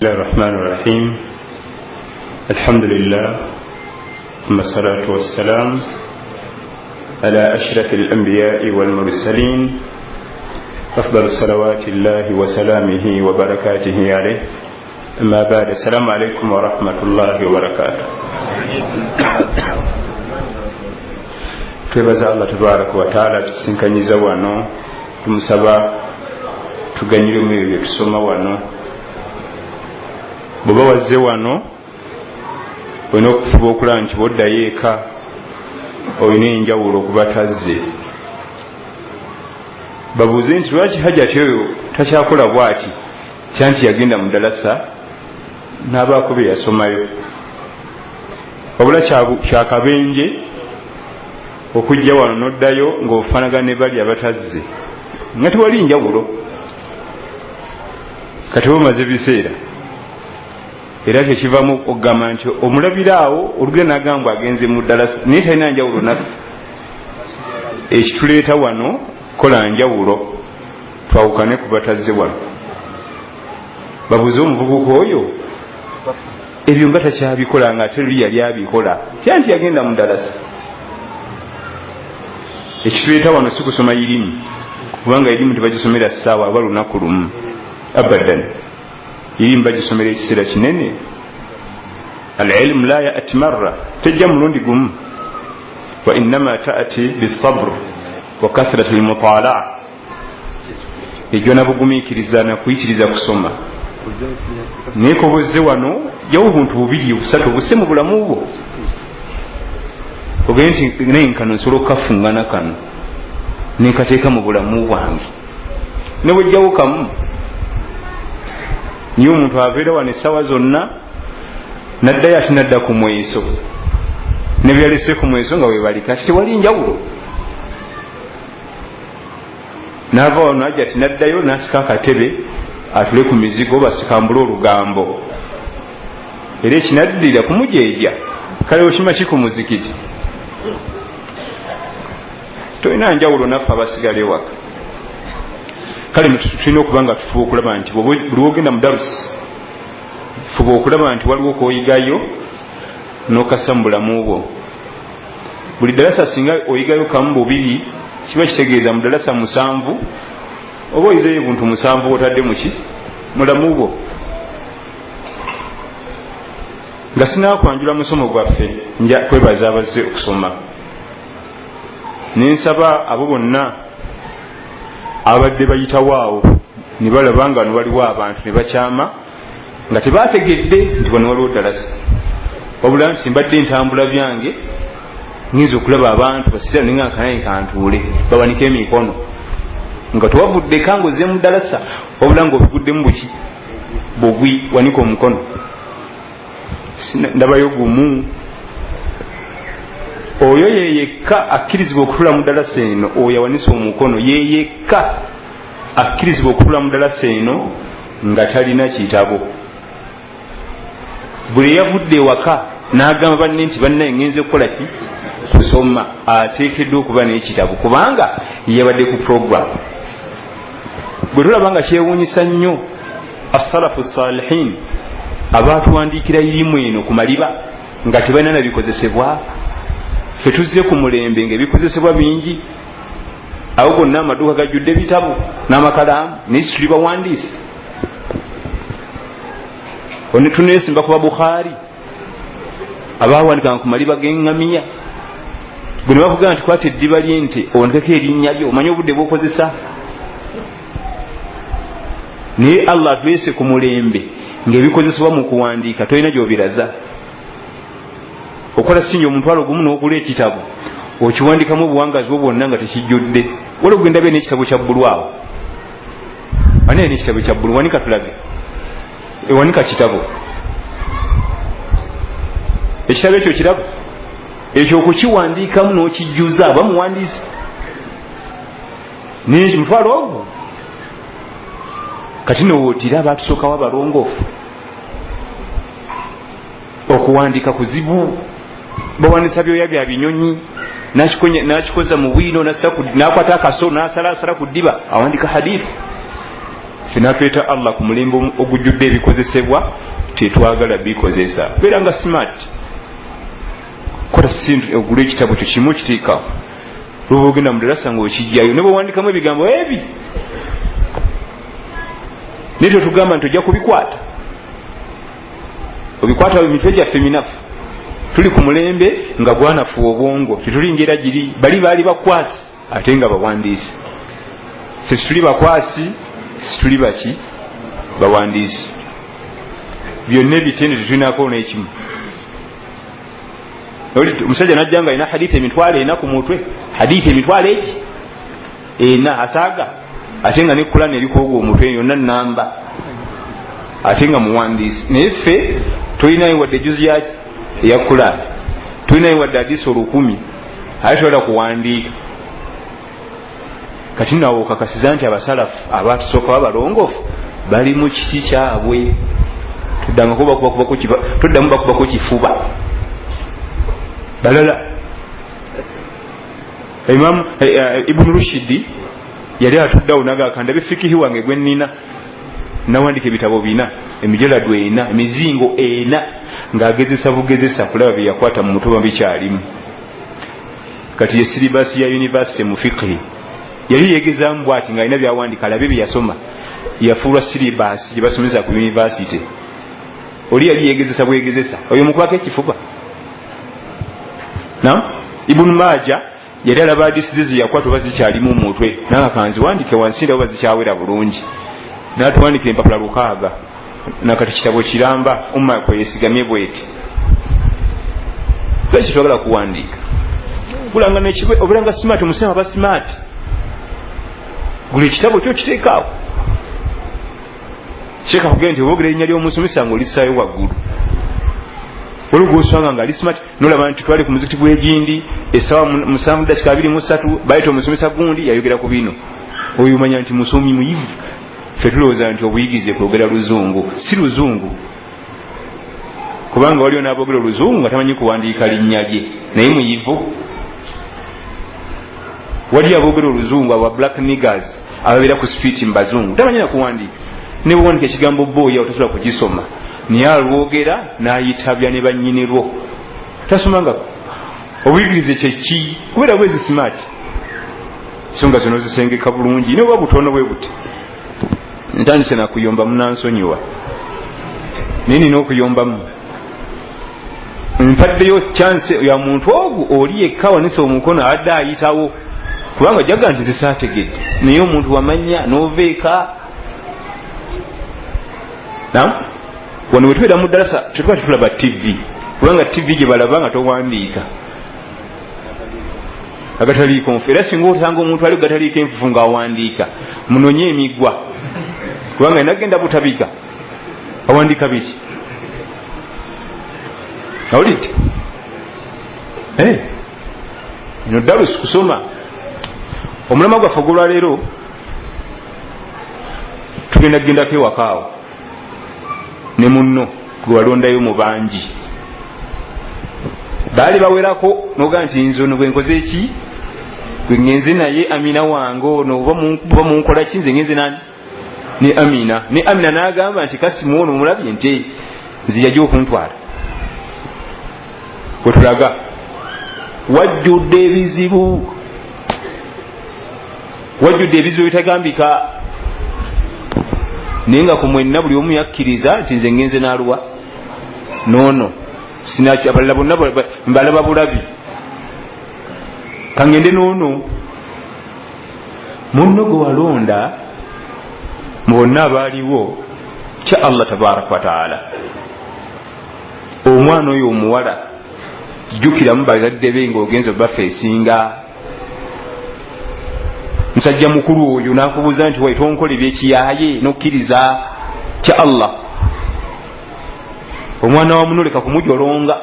بسم الله الرحمن الرحيم الحمد لله ثم الصلاة والسلام على أشرف الأنبياء والمرسلين أفضل صلوات الله وسلامه وبركاته عليه أما بعد السلام عليكم ورحمة الله وبركاته twebaza Allah tabaraka wa taala tusinkanyiza wano tumusaba tuganyire mu ebyo tusoma wano bwe wazze wano olina okufuba okulaba nti bwoddayo eka olina enjawulo okubatazze babuuze nti lwaki hajjati oyo takyakola bwati kyanti yagenda mu ddalasa n'abaako bye yasomayo wabula kyakabenje okujja wano n'oddayo ng'ofanagana ne bali abatazze nga tewali njawulo kati bamaze ebiseera era kyekivamu okugamba nti omulabiraawo olugenda n'agamba agenze mu ddalasa naye talina njawulo naffe ekituleeta wano kola njawulo twawukane ku batazze wano babuze omuvubuka oyo ebyo nga takyabikola nga ate luli yali abikola kyanti yagenda mu ddalasa ekituleeta wano si kusoma irimu kubanga irimu tebagisomera ssaawa aba lunaku lumu abadan irimu bagisomera ekiseera kinene alilmu la yati marra tejja mulundi gumu wa innama taati bisabr wa kathratu lmutalaa ejjo nabugumiikiriza nakuyitiriza kusoma naye kobozze wano jawo buntu bubiri busatu busse mu bulamu bwo ogende nti naye nkano nsobola okukafungana kano nekateeka mu bulamu bwange ne bwejjawo kamu niye omuntu aveera wano essaawa zonna naddayo ate nadda ku mweso nebyalese ku mweso nga webalika ati tewali njawulo naava wano ajja ati naddayo nasika akatebe atule ku mizigo basikambule olugambo era ekinaddira kumujeeja kale okima ki ku muzikiti tolina njawulo naffe abasigala ewaka kale tulina okuba nga tufuba okulaba nti buli wogenda mu darusi fuba okulaba nti waliwo kooyigayo n'okassa mu bulamu bwo buli ddalasa singa oyigayo kamu bubiri kiba kitegeeza mu ddalasa 7 oba oyizeyo buntu 7 otadde muki mulamu bwo nga sinakwanjula musomo gwaffe nja kwebaza abazze okusoma nensaba abo bonna abadde bayitawaawo ne balaba nga waliwo abantu ne bakyama nga tebategedde nti wano waliwo ddalasa wabula nti mbadde ntambula byange nyinza okulaba abantu basira neŋŋankanaye kantuule bawanike emikono nga tewavudde kango ozze mu ddalasa wabula ngaobiguddemu buki bugwi wanika omukono ndabayo gumu oyo yeyekka akkirizibwa okutula mu ddalasa eno oyo awanisa omukono yeyekka akkirizibwa okutula mu ddalasa eno nga talina kitabo buli yavudde ewaka n'agamba banne nti bannaye ngenze okukola ki kusoma ateekeddwa okuba n'ekitabo kubanga yabadde ku program bwe tulaba nga kyewuunyisa nnyo assalafu salihin abaatuwandiikira irimu eno ku maliba nga tebalina na bikozesebwa fe tuzze ku mulembe ngaebikozesebwa bingi awo gonna amaduuka gajjudde ebitabo n'amakalaamu n'ekituli bawandiise tuneesimba ku babukhari abaawandikanga ku maliba g'eŋŋamiya bwe ne bavuga nti kwata eddiba ly'ente owandikako erinnya lyo omanye obudde bw'okozesa naye allah atuleese ku mulembe ng'ebikozesebwa mu kuwandiika tolina gy'obiraza okola singa omutwalo gumu n'okula ekitabo okiwandikamu obuwangazi bwo bwonna nga tekijjudde wala ogenda be n'ekitabo kya bbulu awo anaye n'ekitabo kya bbulu wanika tulage ewanika kitabo ekitabo ekyo kirabo ekyo okukiwandiikamu n'okijjuza aba muwandiisi naye mutwalo ogwo kati nowootira abatusookawo abalongoofu okuwandika kuzibu bawandiisa byoya bya binyonyi nakikoza mu bwino nakwata akaso nasalasala ku ddiba awandika hadithi finatweta Allah ku mulembe ogujjudde ebikozesebwa tetwagala bikozesa. Beera nga smart, kola sintu ogula ekitabo kyo kimu kiteekawo lwoba ogenda mu darasa ng'okijjayo ne bwewandikamu ebigambo ebi naye totugamba nti ojja kubikwata, obikwata mu mitwe gyaffe minafu. Tuli ku mulembe nga gwanafu obwongo, tetuli ngera giri. Bali baali bakwasi ate nga bawandiisi, ffe situli bakwasi situli baki bawandiisi. Byonna ebitende tetulinako n'ekimu. Omusajja najja nga alina hadithi emitwalo ena ku mutwe, hadithi emitwalo eki ena asaaga, ate nga ne Kurani eriko ogwo omutwe yonna namba, ate nga muwandiisi. Naye ffe tulinayo wadde juzi yaki eya Kurani, tulinayo wadde hadisi 1000 ate tosobola kuwandiika. Kati nawe okakasiza nti abasalafu abatusooka babalongoofu bali mu kiti kyabwe, tuddamu bakubako kifuba balala. Imam Ibn Rushdi yali atuddawo nagakanda bifikihi wange gwe nnina, nawandika ebitabo 4, emijaladu 4, emizingo 4, ng'agezesa bugezesa kulaba bye yakwata mu mutuba bikyalimu. Kati ye silibasi ya university mu fiqhi yali yegezamu bw'ati ng'alina byawandika alabe bye yasoma, yafuulwa silibasi gye basomesa ku university. Oli yali yegezesa bwegezesa, oyo mukwako ekifuba. Ibn Majah yali alaba hadisi ze yakwata oba zikyalimu mu mutwe, n'akakanzi wandike wansi oba zikyawera bulungi, n'atuwandikira empapula 600. Nakati kitabo kiramba umma kwe yesigamye bweti. Lwaki twagala kuwandiika? Bulanga n'ekibwe obulanga smart, omusema aba smart. Gula ekitabo kyo kiteekaawo. Sheekh akugenda nti obogera erinnya ly'omusomesa ng'olisaayo waggulu. Olugo osanga nga ali smart, nolaba nti twali ku muzikiti gw'Egindi essaawa 7:23 bayita omusomesa gundi yayogera ku bino. Oyo omanya nti musomi muyivu. Ffe tulowooza nti obuyigize kwogera Luzungu, si Luzungu. Kubanga waliwo n'abogera Oluzungu nga tamanyi kuwandiika linnya lye, naye muyivu. Wali abogera Oluzungu aba black niggers ababeera ku street mbazungu, tamanyi na kuwandiika. Ne bwandika ekigambo boya otasobola kukisoma, naye alwogera n'ayitabya ne bannyinirwo tasomanga. Obuyigirize kyeki? Kubeera bwezi smart, songa zino zisengeka bulungi, ne bwa butono bwe buti. Ntandise na kuyomba munansonyiwa, naye nina okuyombamu. Mpaddeyo chance ya muntu ogwo oli yekka wanisa omukono adde ayitawo, kubanga jaga nti zisaategedde, naye omuntu wamanya n'oveeka. Wano wetubeera mu ddarasa tetuba tetulaba TV, kubanga TV gye balaba nga towandiika agataliiko nfu. Era singa otanga omuntu ali gataliiko enfufu ng'awandiika, munonye emiggwa, kubanga enagenda butabika awandiika biki. Awulidde? Ino dalusi kusoma. Omulama gwaffe ogwolwaleero tugenda kugendako ewakaawo ne munno gwe walondayo mu bangi. Baali bawerako noga nti nze ono bwe nkoze eki gwe ngenze naye Amina wange ono oba munkola ki, nze ngenze nani ne Amina. Ne Amina n'agamba nti Kasimu ono omulabye nti nze yajja okuntwala. Wetulaga wajjudde ebizibu, wajjudde ebizibu bitagambika, naye nga ku mwenna buli omu yakkiriza nti nze ngenze n'aluwa noono sinaki, abalala bonna mbalaba bulabi, kangende noono. Munno gwe walonda mu bonna abaaliwo kya Allah tabaraka wa taala. Omwana oyo omuwala jjukiramu bazadde be ng'ogenza obafeesinga. Musajja mukulu oyo n'akubuuza nti wai tonkola ebyekiyaaye n'okkiriza kya Allah. Omwana wa muno leka kumujolonga,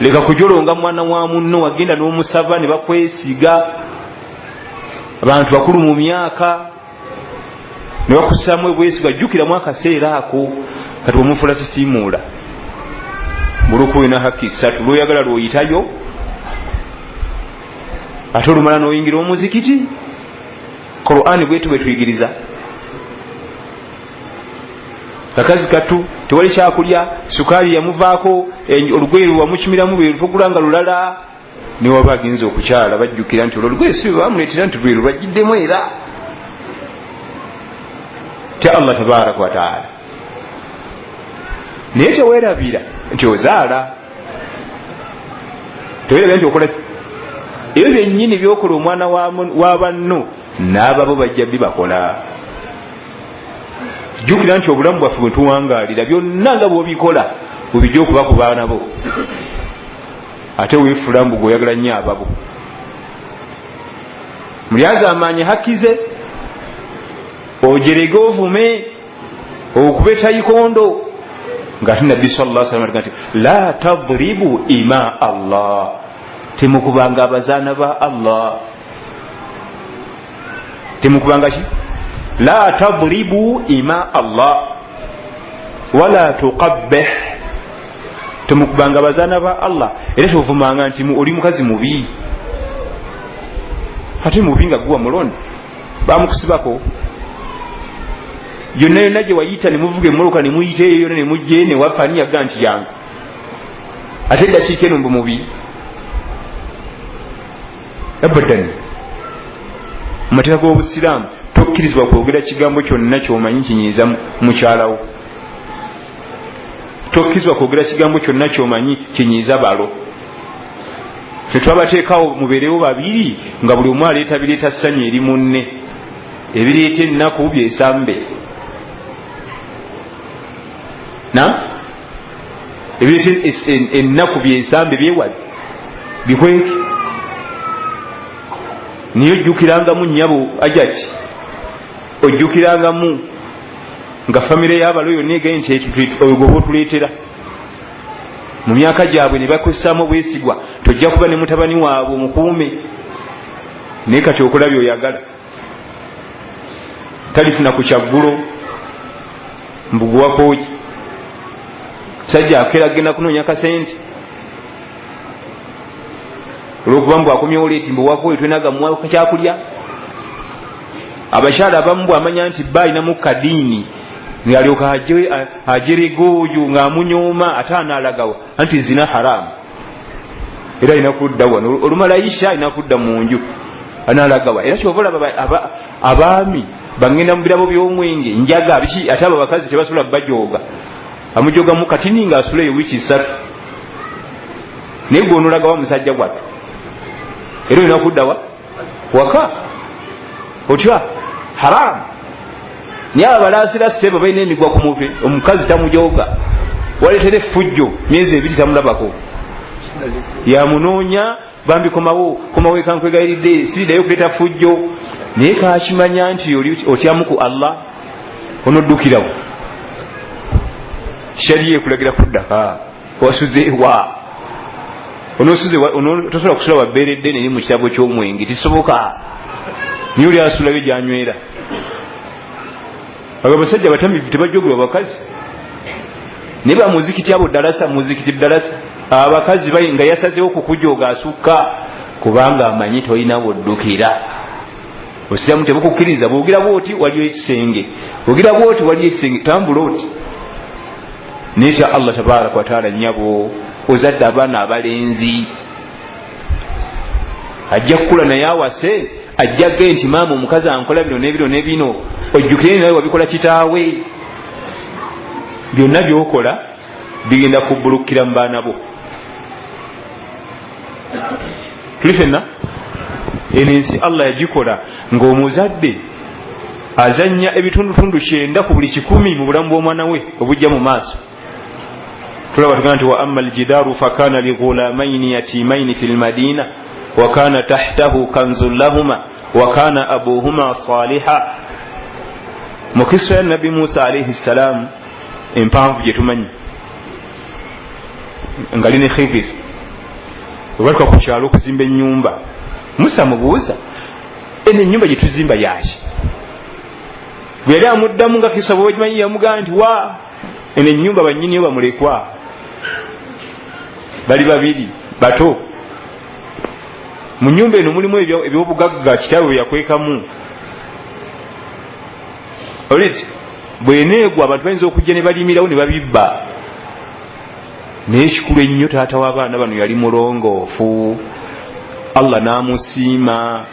leka kujolonga mwana wa muno. Wagenda n'omusaba ne bakwesiga, abantu bakulu mu myaka ne bakussaamu obwesiga. Jjukiramu akaseera ako, kati omufuula kisiimuula buluku olina hakki 3 lw'oyagala lw'oyitayo, ate olumala n'oyingira omuzikiti Qur'ani bwetu bwetuyigiriza. Kakazi katu tewali kyakulya, sukaali yamuvaako, olugoye lwamukimiramu bwe lutugula nga lulala, ne waba agenza okukyala bajjukira nti olugoye si bamuleetera nti lwe lwagiddemu era tya Allah tabaraka wa taala. Naye teweerabira nti ozaala, teweerabira nti okola ebyo byennyini byokola omwana wa banno n'ababo bajja bibakola. Jjukira nti obulamu bwaffe bwe tuwangaalira byonna nga bw'obikola bwebijja okuba ku baana bo, ate weefula mbu gweoyagala nnyo ababo. Mulyaza amaanyi hakkize, ojerege ovume, okube tayikondo, ng'ate nabbi sallallahu alaihi wasallam nti la tadribu ima Allah, temukubanga abazaana ba Allah. Temukubanga ki? La tadribu ima Allah wala tuqabbih, temukubanga abazaana ba Allah era tovumanga nti oli mukazi mubi, ate mubi nga guwa mulondo bamukusibako. Yonna yonna gye wayita ne muvuga emmoloka ne muyita eyo yonna ne mujje ne wafaani yaga nti yange, ate eddakiika eno mbu mubi. Abadan mu mateeka g'Obusiraamu tokkirizibwa kwogera kigambo kyonna ky'omanyi kinyiiza mukyalawo. Tokkirizibwa kwogera kigambo kyonna ky'omanyi kinyiiza balo. Tetwabateekawo mubeerewo babiri nga buli omu aleeta bireeta ssanyu eri munne, ebireeta ennaku byesambe. Ebireeta ennaku byesambe byewali bikweke. Niyo ojjukirangamu nnyabo ajati, ojjukirangamu nga famire y'abalo yonna egaye nti oyo gwe otuleetera. Mu myaka gyabwe ne bakozesaamu obwesigwa, tojja kuba ne mutabani waabwe omukuume, naye kati okola by'oyagala. Talifuna ku kyaggulo mbuguwakooki, sajja akeera agenda kunoonya kasente olw'okuba mbu akomyewo leeti mbuwakooki twenaga muwa kyakulya. Abakyala abamu bw'amanya nti bba alinamu kadiini ng'alyoka ajerega oyo ng'amunyooma ate anaalagawa anti zina haramu era alina kudda wano, olumalayisha alina kudda mu nju anaalagawa. Era kyova olaba abaami bagenda mu birabo by'omwenge njaga biki, ate abo abakazi tebasula bajooga, amujogamu katini ng'asula eyo wiiki 3, naye gwe onoolagawa musajja gwattu era olina kudda waka otya haramu. Naye abalaasirasi tebo balina emigwa ku mutwe, omukazi tamujooga, waleetere effujjo myezi 2 tamulabako, yamunoonya bambi komawo ekankwegayiridde siriddayo kuleeta ffujjo. Naye kakimanya nti oli otyamu ku Allah onoddukirawo, shariya ekulagira kuddaka wasuzeewa, tosobola kusula wabbeeredde neri mu kitabo ky'omwenge, tisoboka. Niyo oli asulayo gyanywera. Abo abasajja batamivu tebajogera bakazi, naye bamuzikiti abo ddalasa, muzikiti ddalasa abakazi nga yasazeewo kukujooga asukka, kubanga amanyi tolina buddukira. Osiramu tebukukkiriza, bwogera bwoti waliyo ekisenge, bwogera bwoti waliyo ekisenge, tambula oti. Naye kya Allah tabaraka wa taala nnyabo, ozadde abaana abalenzi, ajja kukula naye awase, ajja ge nti maama omukazi ankola bino n'ebino n'ebino, ojjukire nawe wabikola kitaawe. Byonna byokola bigenda kubbulukira mu baana bo. Tuli fenna eno ensi Allah yagikola ng'omuzadde azannya ebitundutundu 9 ku buli 100 mu bulamu bw'omwana we obujja mu maaso. Tulaba tugamba nti wa amma aljidaaru fakana lighulamaini yatimaini fi lmadina wa kana tahtahu kanzun lahuma wa kana abuhuma saliha. Mu kisa ya Nabi Musa alayhi salam empanvu gye tumanyi nga line Khidir webaluka ku kyalo okuzimba ennyumba. Musa mubuuza, eno ennyumba gye tuzimba yaki? Bwe yali amuddamu nga kisa bwogimanyi yamugamba nti wa eno ennyumba bannyiniyo bamulekwa, bali babiri bato. Mu nnyumba eno mulimu ebyobugagga kitaawe bwe yakwekamu, oleti bweneegwa abantu bayinza okujja ne balimirawo ne babibba. Naye ekikulu ennyo taata w'abaana bano yali mulongoofu. Allah n'amusiima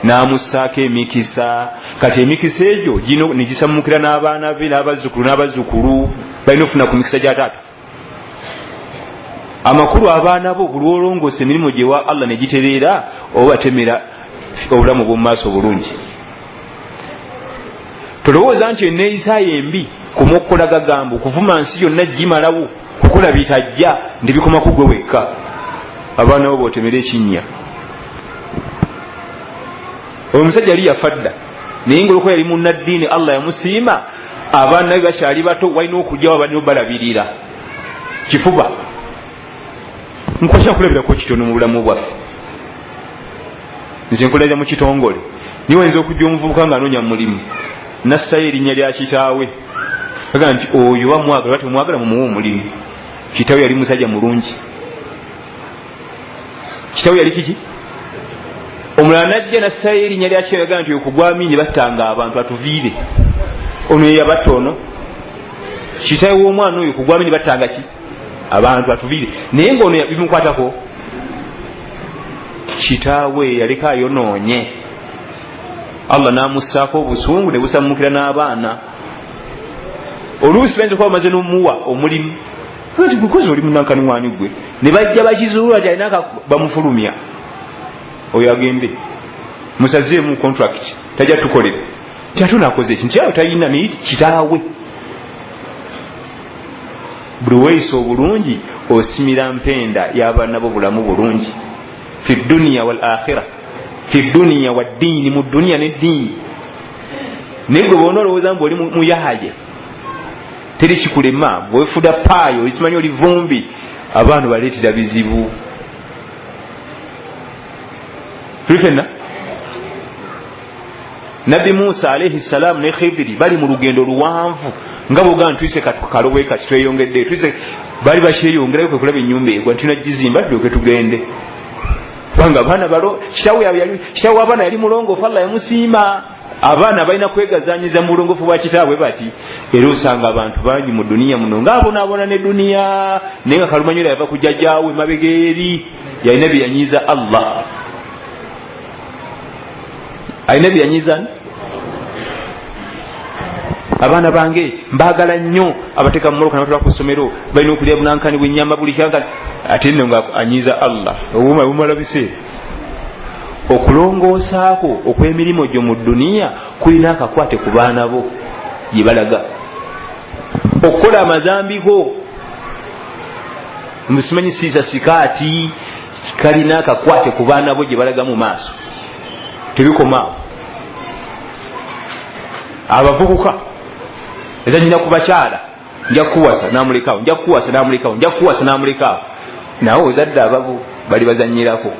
n'amussaako emikisa. Kati emikisa egyo gino ne gisamukira n'abaana be n'abazzukulu balina okufuna ku mikisa gya taata. Amakulu abaana bo buli olongoose emirimu gyewa Allah ne gitereera obatemera obulamu bw'omu maaso bulungi. Tolowooza nti enneeyisa embi kumokola gagamba okuvuma nsi yonna gimalawo kukola bitajja ndi bikoma ku gwe wekka. Abaana bo bootemera ekinnya. Omusajja yali yafadda naye ngoloko yali munnaddiini Allah yamusiima. Abaana be bakyali bato walina okujjawo balina obalabirira kifuba. Nkwasha kulabirako kitono mu bulamu bwaffe. Nze nkolera mu kitongole niwe nze okujja omuvubuka ng'anoonya mulimu nassayo erinnya lya kitaawe agamba nti oyo bamwagala bati omwagala mumuwe omulimu. Kitaawe yali musajja mulungi. Kitaawe yali kiki? Omulala najja nassayo erinnya lya kitaawe agamba nti okugwamiini battanga abantu atuviire. Ono ye yabatta ono. Kitaawe w'omwana oyo okugwamiini battanga ki? Abantu atuviire. Naye ng'ono bimukwatako. Kitaawe yaleka ayonoonye. Allah n'amussaako obusungu ne busamukira n'abaana. Oluusi bayinza okuba bamaze n'omuwa omulimu. Kati gukoze oli munankanwani gwe. Ne bajja bakizuula gyalina bamufulumya. Oyo agende. Musazeemu contract. Tajja tukolera. Kyatunakoze ekintu kyawe talina naye kitaawe. Buli weeyisa obulungi osimira mpenda y'abaana bo bulamu bulungi. Fi dunya wal akhirah. Fi dunya wad din, mu dunya ne dini. Nego bono olowooza mbu oli muyahaye. Teri kikulema bwefuda paayo isimanyi oli vumbi abaana baleetera bizibu. Tulifenna Nabi Musa alayhi salam ne Khidri bali mu lugendo luwanvu nga boga ntwise kalowe kati tweyongedde twise bali bakyeyongerayo kwe kulaba ennyumba egwa tunagizimba tulyoke tugende. Kubanga abaana balo kitaawe abaana yali mulongoofu Allah yamusiima. Abaana balina kwegazanyiza mu bulongoofu bwa kitaabwe bati era osanga abantu bangi mu duniya muno ng'abonaabona ne duniya naye nga kalumanyira yava ku jjajjaawe mabega eri yalina bye yanyiiza Allah. Alina bye yanyiiza abaana bange mbaagala nnyo abateeka mu moloka n'abatwala ku ssomero balina okulya bunankani bw'ennyama buli kyanga ate nno nga anyiiza Allah obuma bumala biseera. Okulongoosaako okw'emirimu gyo mu duniya kulina akakwate ku baana bo gye balaga. Okukola amazambiko musimanyi siisa sikaati kalina akakwate ku baana bo gye balaga mu maaso. Tebikomaawo. Abavubuka ezanyina ku bakyala nja kuwasa n'amulekawo nja kuwasa n'amulekawo nja kuwasa n'amulekawo nawe ozadde abavu bali bazanyirako.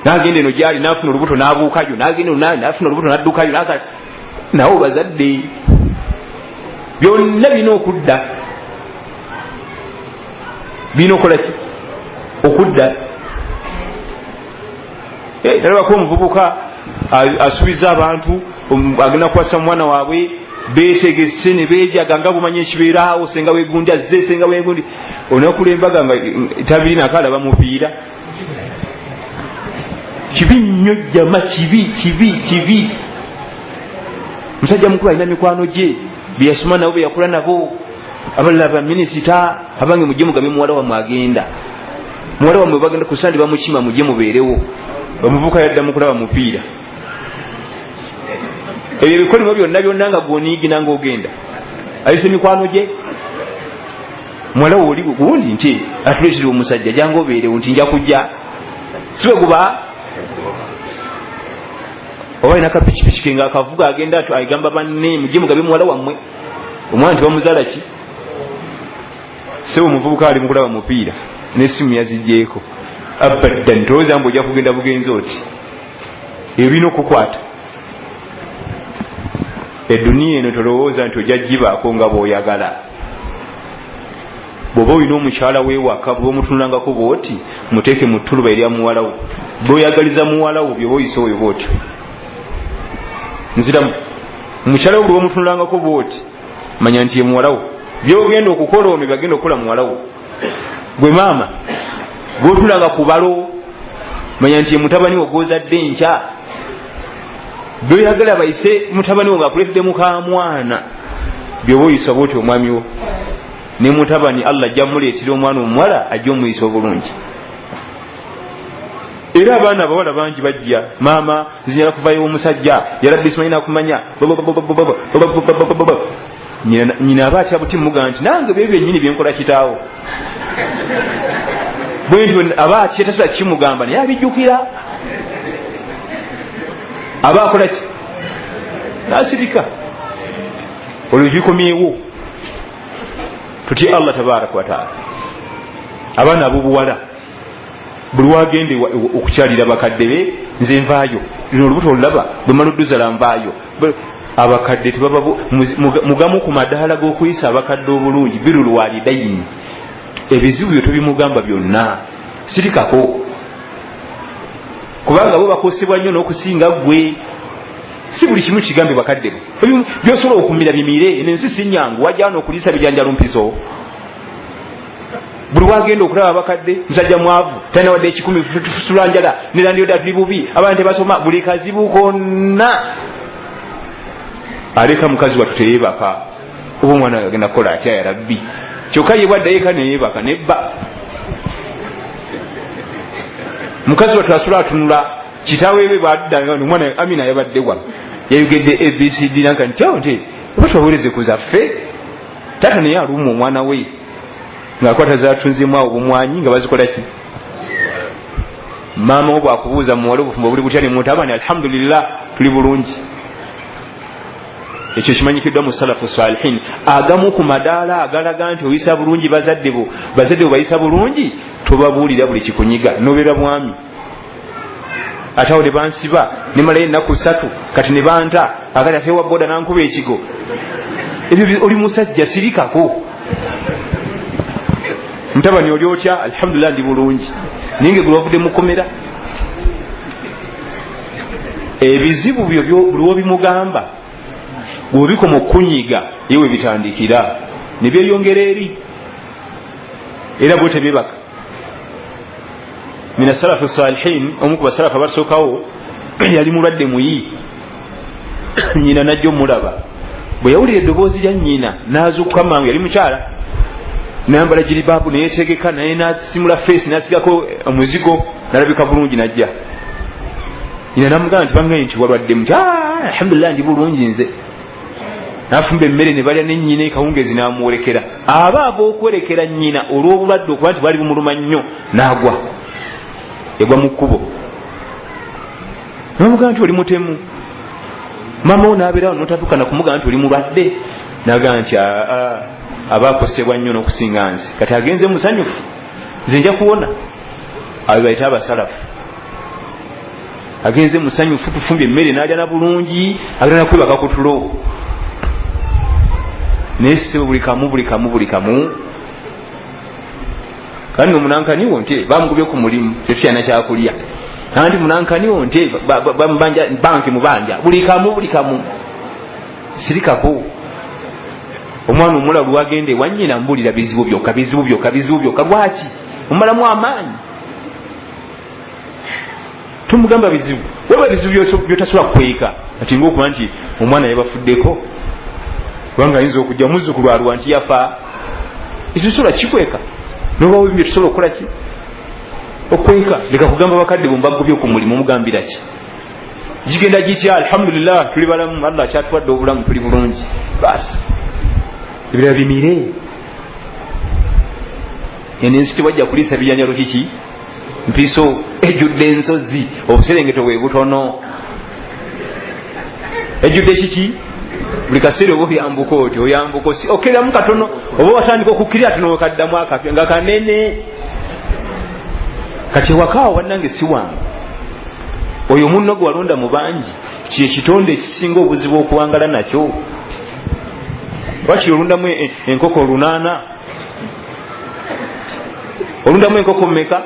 N'agenda eno gyali n'afuna olubuto n'abuukayo n'agenda n'afuna olubuto n'addukayo nawe bazadde byonna birina okudda. Birina okukola ki? Okudda. Talabako omuvubuka asuubiza abantu agenda kuwasa mwana waabwe beetegese ne beejaga nga bumanyi ekibeeraawo senga weegundi azze senga weegundi onakulembaga nga tabirina akalaba mupiira. Kibi nnyo jjama kibi. Musajja mukulu alina mikwano gye byeyasoma nabo beyakula nabo abalala baminisita abange mujje mugambe muwala wamwe agenda. Muwala wamwe bagenda kusandi bamukima mujje mubeerewo. Bamuvuka yadda mukulaba mupiira. Ebyo bikolimo byonna nga gwoniigina ng'ogenda ayise mikwano gye. Muwala wo oli gundi nti atuleetera omusajja jangu obeerewo nti nja kujja sibe guba oba alina kapikipiki ng'akavuga agenda agamba banne mujje mugabe muwala wammwe omwana tebamuzaala ki. Sebo omuvubuka ali mukulaba mupiira n'essimu yaziggyeko abaddan tolowooza mbu ojja kugenda bugenzi oti. Ebyo birina okukwata. Eduniya eno tolowooza nti ojja gibaako nga bw'oyagala. Bw'oba olina omukyala weewaka bwe omutunulangako bw'oti muteeke mu ttuluba erya muwalawo bw'oyagaliza muwalawo by'oba oyise oyo bw'otyo. nziramu mukyalawo bwe bamutunulangako bwoti manya nti ye muwalawo byogenda okukola ono byagenda okukola muwalawo gwe maama bwotulanga ku balo manya nti ye mutabani wo gwozadde nkya byoyagala bayise mutabani wo ngaakuleetedde mukamwana byoba oyisa bwoti omwami wo ne mutabani Allah ajja muleetera omwana omuwala ajja omuyisa obulungi. Era abaana abawala bangi bajja maama zinyala kuvayo omusajja yarabbi simanyi nakumanya nyina aba atya buti muga nti nange byo byennyini byenkola kitaawo bwentyo aba atya tasula kimugamba naye abijjukira aba akola ki nasirika olwo bikomyewo tutya Allah tabaraka wa taala. Abaana ab'obuwala buli wagende okukyalira bakadde be nze nvaayo lino olubuto olulaba bwe maluduzala nvaayo abakadde tebaba mugamu ku madaala g'okuyisa abakadde obulungi birulwalidayini ebizibu byo tobimugamba byonna sirikako kubanga bo bakosebwa nnyo n'okusinga gwe si buli kimu kigambe bakadde bo byosobola okumira bimire nensi sinyangu wajja n'okuliisa bijanjalo mpiso buli wagenda okulaba abakadde musajja mwavu talina wadde ekikumi tusulanjala nerandiyoda tuli bubi abantu tebasoma buli kazibu konna aleka mukazi wattu teyebaka oba omwana agenda kukola atya ya rabbi kyokka ye bwaddayeka neyebaka nebba mukazi wattu asula atunula kitaaweebe bwadda omwana Amina yabadde wa yayogedde ABCD nanka nti oba tubaweereze ku zaffe taata naye aluuma omwana we ngaakwata zatunzemu awo bumwanyi nga bazikola ki maama wo bwakubuuza muwala obufumbo buli butya ne mutabani alhamdulillah tuli bulungi. Ekyo kimanyikiddwa mu salafu salihin. Agamu ku madaala agalaga nti oyisa bulungi bazadde bo bayisa bulungi tobabuulira buli kikunyiga nobeera bwami ate awo ne bansiba ne malayo ennaku 3 kati ne banta akati atewa boda nankuba ekigo ebyo oli musajja sirikako mutabani oli otya alhamdulillah ndi bulungi ninge gwe wavudde mukomera ebizibu byo buli bimugamba bw'obikoma okunyiga yewe bitandikira ne byeyongera eri era bwe tebyebaka. Mina salafu salihin omu ku basalafu abasookawo yali mulwadde muyi nyina najja omulaba bwe yawulira eddoboozi lya nyina n'azuukuka mangu yali mukyala nayambala jiribaabu neyetegeka naye nasimula feesi nasigako omuzigo nalabika bulungi najja nyina namugamba nti bangaye nti walwadde muti alhamdulillah ndi bulungi nze nafumba emmere ne balya nenyina ekawungezi namuwolekera aba ab'okwerekera nyina olw'obulwadde okuba nti bali bumuluma nnyo n'agwa egwa mu kkubo namugamba nti oli mutemu mama wo n'abeerawo notatukana kumugamba nti oli mulwadde nagamba nti abakosebwa nnyo n'okusinga nze kati agenze musanyufu nze nja kuwona abo bayita abasalafu agenze musanyufu tufumbye emmere n'alya na bulungi agenda nakwebaka ku tulo naye sisebo buli kamu kandi omunankaniwo nti bamugubye ku mulimu tetukyana kyakulya kandi munankaniwo nti bamubanja banki mubanja buli kamu sirikako. Omwana omula lwagende wanyina mbulira bizibu byokka lwaki omalamu amaanyi tumugamba bizibu weba bizibu byotasobola kukweka ati ngaokuba nti omwana yabafuddeko kubanga ayinza okujja muzzukulu alwa nti yafa ekitusobola kikweka nobawo bibyo tusobola okukola ki okweka leka kugamba bakadde bombagubye ku mulimu omugambira ki gigenda gitya alhamdulillah tuli balamu Allah akyatuwadde obulamu tuli bulungi basi ebirala bimire enensi tewajja kuliisa bijanjalo kiki mpiso ejjudde ensozi obuserengeto bwe butono ejjudde kiki buli kaseera oba oyambuka otyo oyambuka okereramu katono oba watandika okukkirira tono kaddamu akapya nga kanene kati ewakaawo wannange si wange oyo munno gwe walonda mu bangi kyekitonde ekisinga obuzibu okuwangala nakyo lwaki olundamu enkoko 8 olundamu enkoko mmeka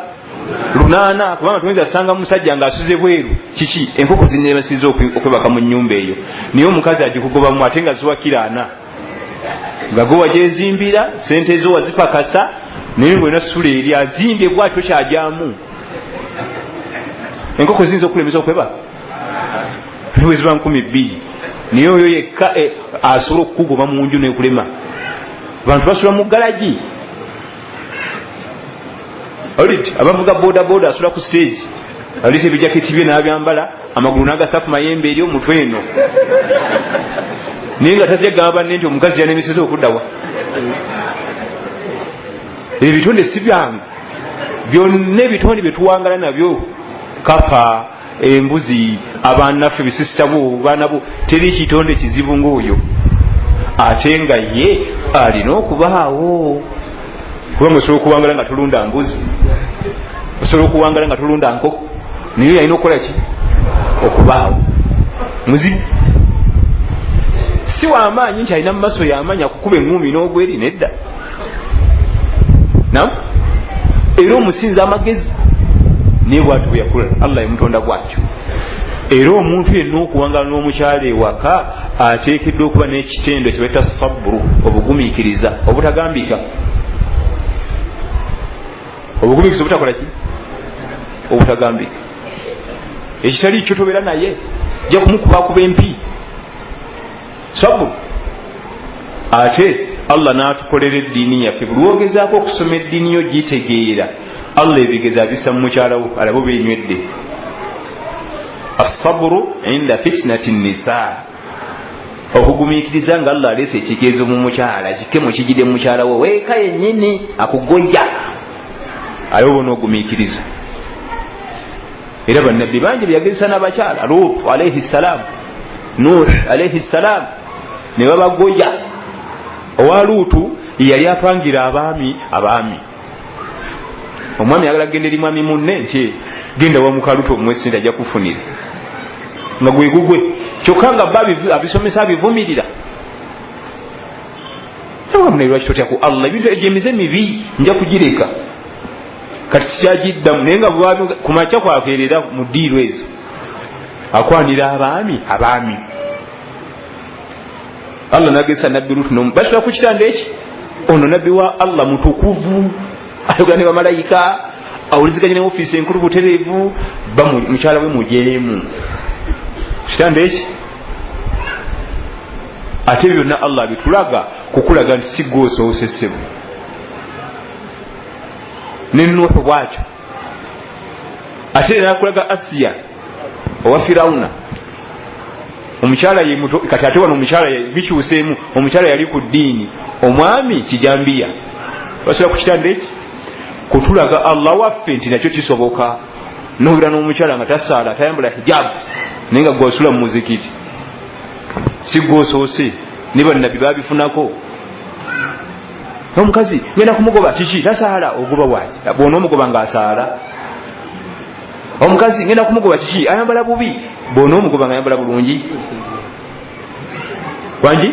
lunaana kubanga tuyinza asanga musajja ng'asuze bweru kiki enkoko zinnebasiza okwebaka mu nnyumba eyo naye omukazi agikugobamu ate nga ziwakira ana nga gwe wagyezimbira sente zo wazipakasa naye ng'olina sula eri azimbye bwatyo kyajyamu enkoko ziyinza okulemesa okwebaka bwe ziba 2,000 naye oyo yekka asobola okukugoba mu nju n'ekulema abantu basula mu galagi olit abavuga boda asula ku stage alite ebijaketi bye n'abyambala amagulu n'agasa ku mayembe eri omutwe eno naye nga tategamba nti omukazi yanemeseza okuddawa ebitonde si byangu byonna ebitonde bye tuwangala nabyo kapa embuzi abaanaffe bisisita bo baana bo teri kitonde kizibu ng'oyo ate nga ye alina okubaawo kubanga osobola okuwangala nga tulunda mbuzi osobola okuwangala nga tulunda nkoko naye yalina okukola ki okubaawo muzibu si wamaanyi nti alina mu maaso yamaanyi akukuba eŋŋumi n'ogweri nedda nam era omusinza amagezi naye bwati bwe yakula allah yemutonda bwatyo era omuntu yenna okuwangala n'omukyala ewaka ateekeddwa okuba n'ekitendo kyebaita saburu obugumiikiriza obutagambika obugumiikiriza obutakola ki obutagambika ekitali kyo tobeera naye jja kumukubakuba empi saburu ate allah n'atukolera eddiini yaffe buli wogezaako okusoma eddiini yo gitegeera allah ebigeza abissa mu mukyalawo alabo beenywedde asaburu inda fitnati nisa okugumiikiriza nga allah aleese ekigezo mu mukyala kike mukigire mu mukyalawo weeka yennyini akugoya aliwo bona ogumiikiriza era bannabbi bangi byagezesa n'abakyala lutu alaihi ssalaamu nuh alaihi ssalaamu ne babagoya owa lutu yali apangira abaami omwami yagala genda eri mwami munne nti genda wa mukalutu omwesinda ajja kufunira nga gwe gugwe kyokka nga bba abisomesa abivumirira nawamunalwaki totya ku allah ebintu egyemize mibi nja kugireka kati sikyagiddamu naye nga kumakya kwakeerera mu ddiiro ezo akwanira abaami allah nagesa nabbi lutu basula ku kitanda eki ono nabbi wa allah mutukuvu ayogera ne bamalayika awuliziganya ne ofiisi enkulu butereevu mukyala we mujeemu kitanda eki ate byonna allah bitulaga kukulaga nti si gwe osoosesebwa ne nuuhu bwatyo ate nakulaga asiya owa firawuna omukyala ye muto kati ate wano omukyala bikyuseemu omukyala yali ku ddiini omwami kijambiya basula ku kitanda eki kutulaga allah waffe nti nakyo kisoboka nobira n'omukyala nga tasaala tayambula hijabu naye nga gwosula mu muzikiti si gwosoose ne bannabbi babifunako omukazi ngenda kumugoba kiki tasaala ogoba bwaki bwona omugoba ng'asaala omukazi ngenda kumugoba kiki ayambala bubi bwona omugoba ng'ayambala bulungi wangi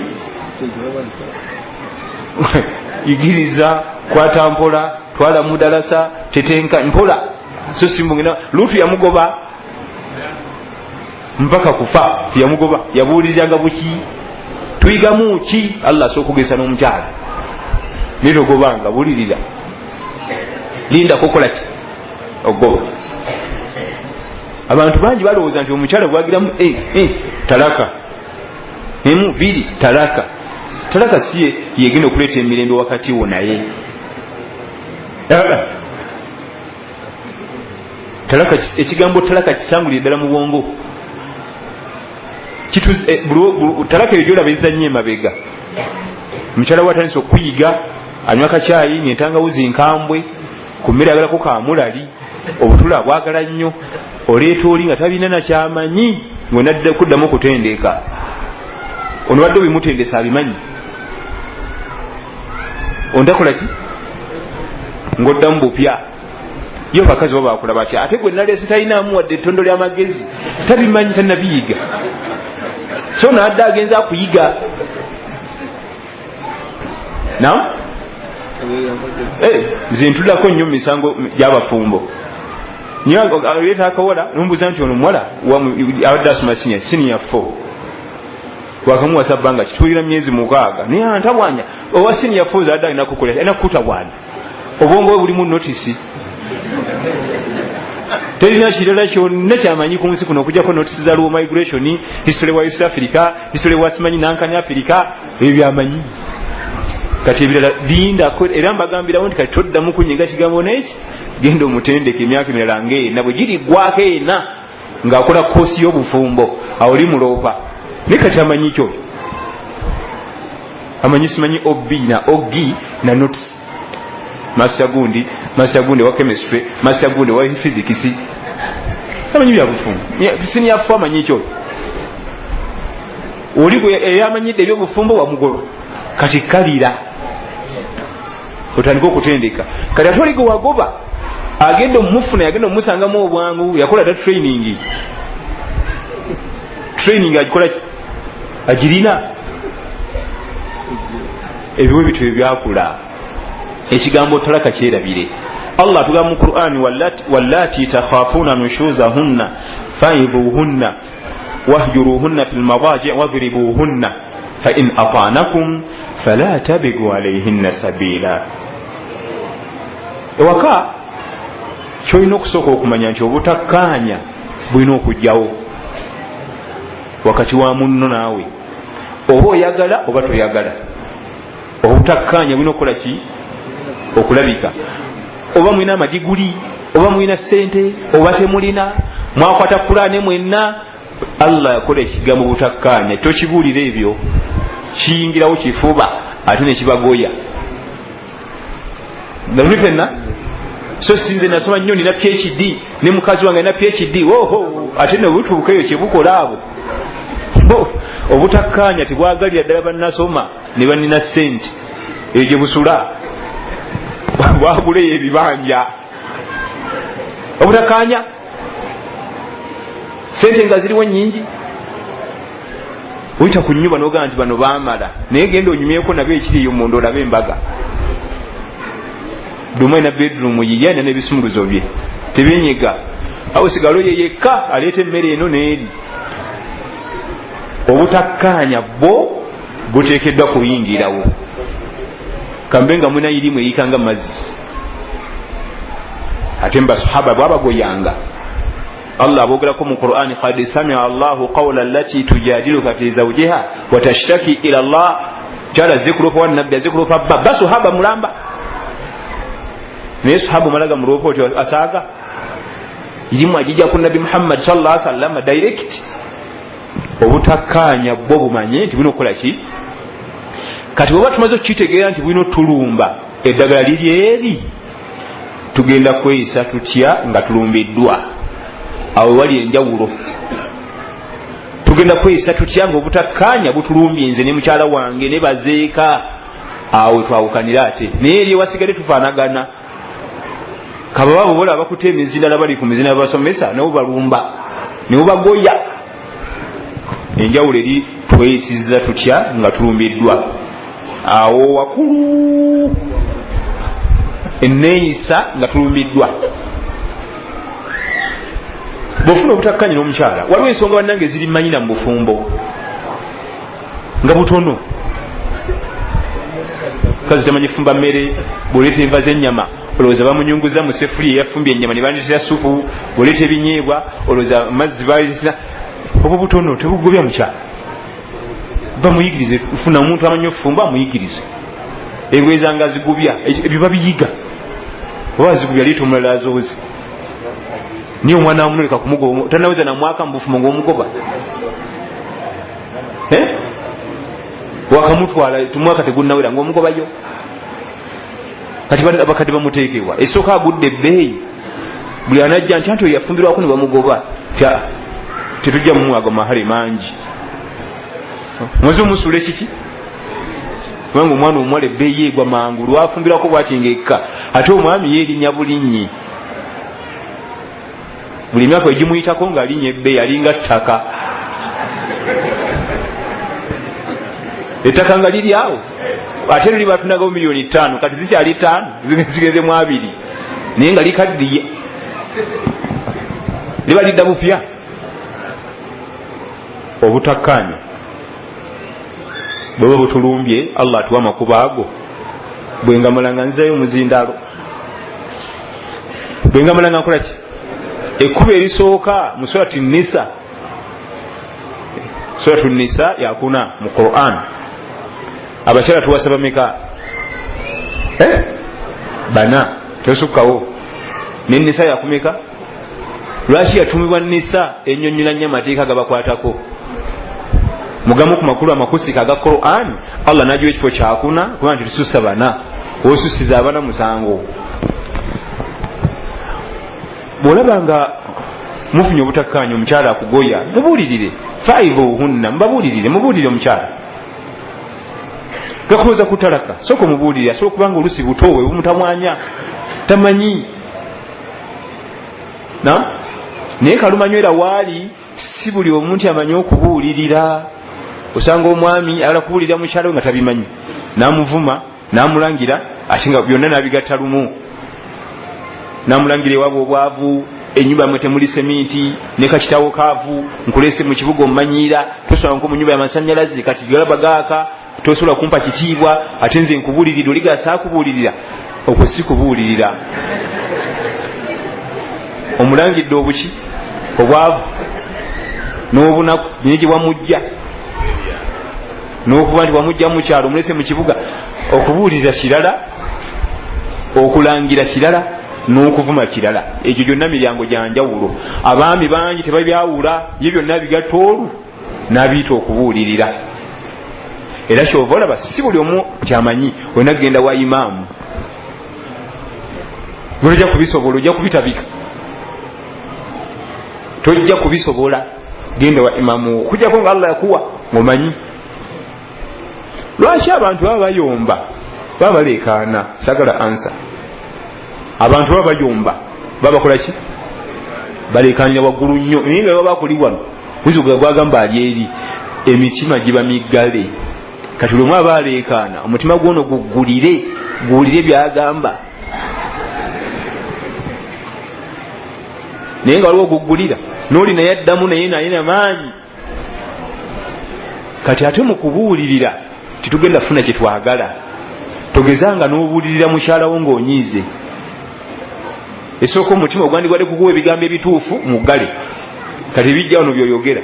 yigiriza kwata mpola twala mudalasa tetenka mpola so simbungina lutu yamugoba mpaka kufa tiyamugoba yabuulirizanga buki tuyigamu ki allah asobola okugesa n'omukyala nirogobanga bulirira linda kokola ki ogoba abantu bangi balowooza nti omukyala gwagiramu talaka emu biri talaka si yegenda okuleeta emirembe wakati wo naye talaka ekigambo talaka kisangulire ddala mu bwongo talaka eyo gyolaba ezza nnyo emabega omukyala watandisa okuyiga anywa kacyayi nentangawuzi nkambwe ku mmere agalako kamulali obutula bwagala nnyo oleeta oli nga tabina nakyamanyi ng'onadda kuddamu okutendeeka ono wadde obimutendesa abimanyi ontakola ki ng'oddamu bupya yo bakazi bo bakula batya ate gwe naleese talinaamu wadde ettondo ly'amagezi tabimanyi tannabiyiga so nadde agenza akuyiga nze ntuddako nnyo mu misango gy'abafumbo nyo aleta akawola nombuza nti ono muwala abadde asoma senior 4 wakamuwasa bbanga kitwalira myezi 6 naye antabwanya owa senior 4 zadde alina kukola alina kukutabwanya obwongo bulimu notisi terina kirala kyonna kyamanyi ku nsi kuno okujjako notisi za low migration, history wa East Africa, history wa simanyi nankani Africa, ebyo byamanyi. Kati ebirala linda era mbagambirawo nti kati toddamu kunyiga kigambo n'eki genda omutendeke emyaka emirala ng'ena bwe giri gwako ena ng'akola koosi y'obufumbo awo oli muloopa naye kati amanyi kyo amanyi simanyi ogi na notes master gundi wa chemistry, master gundi wa physics, amanyi byabufumbo sinyafu amanyi kyo oli eyamanyidde ebyobufumbo wamugolo kati kalira otandika okutendeka kati ate oli gewagoba agenda omufuna yagenda omusangamu obwangu yakola ta training agikola agirina ebiwe bityo ebyakula ekigambo talaka kyerabire Allah tugamba mu Qur'ani wallati takhafuna nushuzahunna fa'idhuhunna wahjuruhunna fil madaji' wadribuhunna fa in ata'nakum fala tabigu alayhinna sabila. Ewaka kyolina okusooka okumanya nti obutakkaanya bulina okujjawo wakati wa munno naawe, oba oyagala oba toyagala. Obutakkaanya bulina okukola ki? Okulabika. Oba mulina amagiguli, oba mulina ssente, oba temulina, mwakwata Qur'ani mwenna, Allah yakola ekigambo butakkaanya kyo kibuulira ebyo kiyingirawo kifuba ate ne kibagoya. Ndabuli fenna so sinze nasoma nnyo nina PhD ne mukazi wange na PhD ate ne butuuka eyo kyebukola abo obutakkaanya tebwagalira ddala bannasoma ne banina ssente eyo gye busula bwaguleyo ebibanja. Obutakkaanya sente nga ziriwo nnyingi oyita ku nnyumba n'ogamba nti bano baamala naye genda onyumyeko nabyo ekiriyo munda olabe embaga dumu ena bedroom yiyana n'ebisumuluzo bye tebyenyega awo sigalo ye yekka aleeta emmere eno n'eri. Obutakkaanya bwo buteekeddwa kuyingirawo kambe nga muna irimu eyikanga mazzi ate mbasahaba bwabagoyanga. Allah abogerako mu Qur'ani qad sami'a Allahu qawla allati tujadiluka fi zawjiha wa tashtaki ila Allah jala zikrufa wa nabiyya zikrufa basu haba mulamba ne sahabu malaga muropoti asaga irimu ajija ku Nabi Muhammad sallallahu alaihi wasallam direct. Obutakkaanya bwo bumanye nti bino kola ki kati bwe batumaze okitegeera nti bino tulumba eddagala liri eri tugenda kweyisa tutya nga tulumbiddwa awo wali enjawulo. Tugenda kweyisa tutya nga obutakkaanya butulumbye nze ne mukyala wange ne bazeeka awo twawukanira ate naye eri ewasigale tufaanagana kababa bobola abakuta emizindala bali ku mizina basomesa nabo balumba nibo bagoya. Enjawulo eri tweyisiza tutya nga tulumbiddwa awo wakulu enneeyisa nga tulumbiddwa. Bwofuna obutakkaanya n'omukyala waliwo ensonga bannange ziri manyina mu bufumbo nga butono. Kazi tamanyi fumba mmere, bw'oleeta enva z'ennyama olowooza bamunyunguza mu sefuliya eyafumbye ennyama ne bandeetera supu, bw'oleeta ebinyeebwa olowooza amazzi baayisina. Obwo butono tebugobya mukyala. Bamuyigirize, funa omuntu amanyi okufumba amuyigirize. Engoye zange azigubya ebyo babiyiga oba azigubya liita omulala azoozi niyo omwana wamunoleka kumugoba tanaweza na mwaka mbufumo ng'omugoba wakamutwala tumwaka tegunnawera ng'omugobayo kati abakadde bamuteekebwa esooka agudde ebbeeyi buli anajja nti anti yafumbirwako ne bamugoba tetujja mumwago mahale mangi mwezi omusuula ekiki kubanga omwana omuwala ebbeeyi egwa mangu lwafumbirwako bwati ng'ekka ate omwami yeerinnya bulinnyi buli myaka egimuyitako ng'alinnya ebbeeyi alinga ttaka ettaka nga liri awo ate luli batunagawo $5,000,000 kati zikyali 5 zigezemu 2 naye nga likaddiye libalidda bupya obutakkaanya bweba butulumbye Allah atuwa amakubo ago bwengamulanga nzizayo muzindaalo bwengamulanga nkolaki ekkubo erisooka mu surati Nisa suratu Nisa yakuna mu Quran abakyala tuwasa bameka bana tosukkawo ne Nisa yakumeka lwaki yatumibwa Nisa ennyonnyola nnyo amateeka gabakwatako mugamu ku makulu amakusika aga Quran Allah najwa ekifo kyakuna kuba nti tusussa bana osusiza abana musango bwolaba nga mufunye obutakkaanya omukyala akugoya mubuulirire faivuhunna mubuulirire omukyala gakuloza kutalaka sooka mubuulirire asobola kubanga olusi butowe bumutamwanya tamanyi naye kalumanywera waali si buli omuntu amanyi okubuulirira osanga omwami ayagala kubuulirira mukyala we nga tabimanyi namuvuma namulangira ate nga byonna nabigatta lumu namulangira ewaabwe obwavu enyumba mwe temuli seminti ne kakitawo kaavu nkulese mu kibuga omumanyiira tosobola nko mu nyumba y'amasanyalaze kati galaba gaaka tosobola kumpa kitiibwa ate nze nkubuulirira oli gasa akubuulirira okwo si kubuulirira omulangidde obuki obwavu n'obunaku naye gye wamujja n'okuba nti wamujja mukyalo omulese mu kibuga okubuuliriza kirala okulangira kirala n'okuvuma kirala egyo gyonna miryango gyanjawulo abaami bangi tebabyawula ye byonna bigatta olu n'abiyita okubuulirira era kyova olaba si buli omu kyamanyi olina kugenda wa imaamu ojja kubisobola ojja kubitabika tojja kubisobola genda wa imaamu kujjako nga Allah yakuwa ngomanyi lwaki abantu baba bayomba baba baleekaana sagala ansa abantu baba bayomba baba kolaki baleekaanira waggulu nnyo naye nga baba bakuli wano buzuga gwagamba ali eri emitima giba miggale kati lwemu aba aleekaana omutima gwono guwulire byagamba naye nga waliwo guggulira n'oli naye addamu naye namaanyi kati ate mu kubuulirira titugenda funa kye twagala togezanga n'obuulirira mukyalawo ng'onyiize esooka omutima ogwandigwadde kukuwa ebigambo ebituufu muggale kati bijja wano byoyogera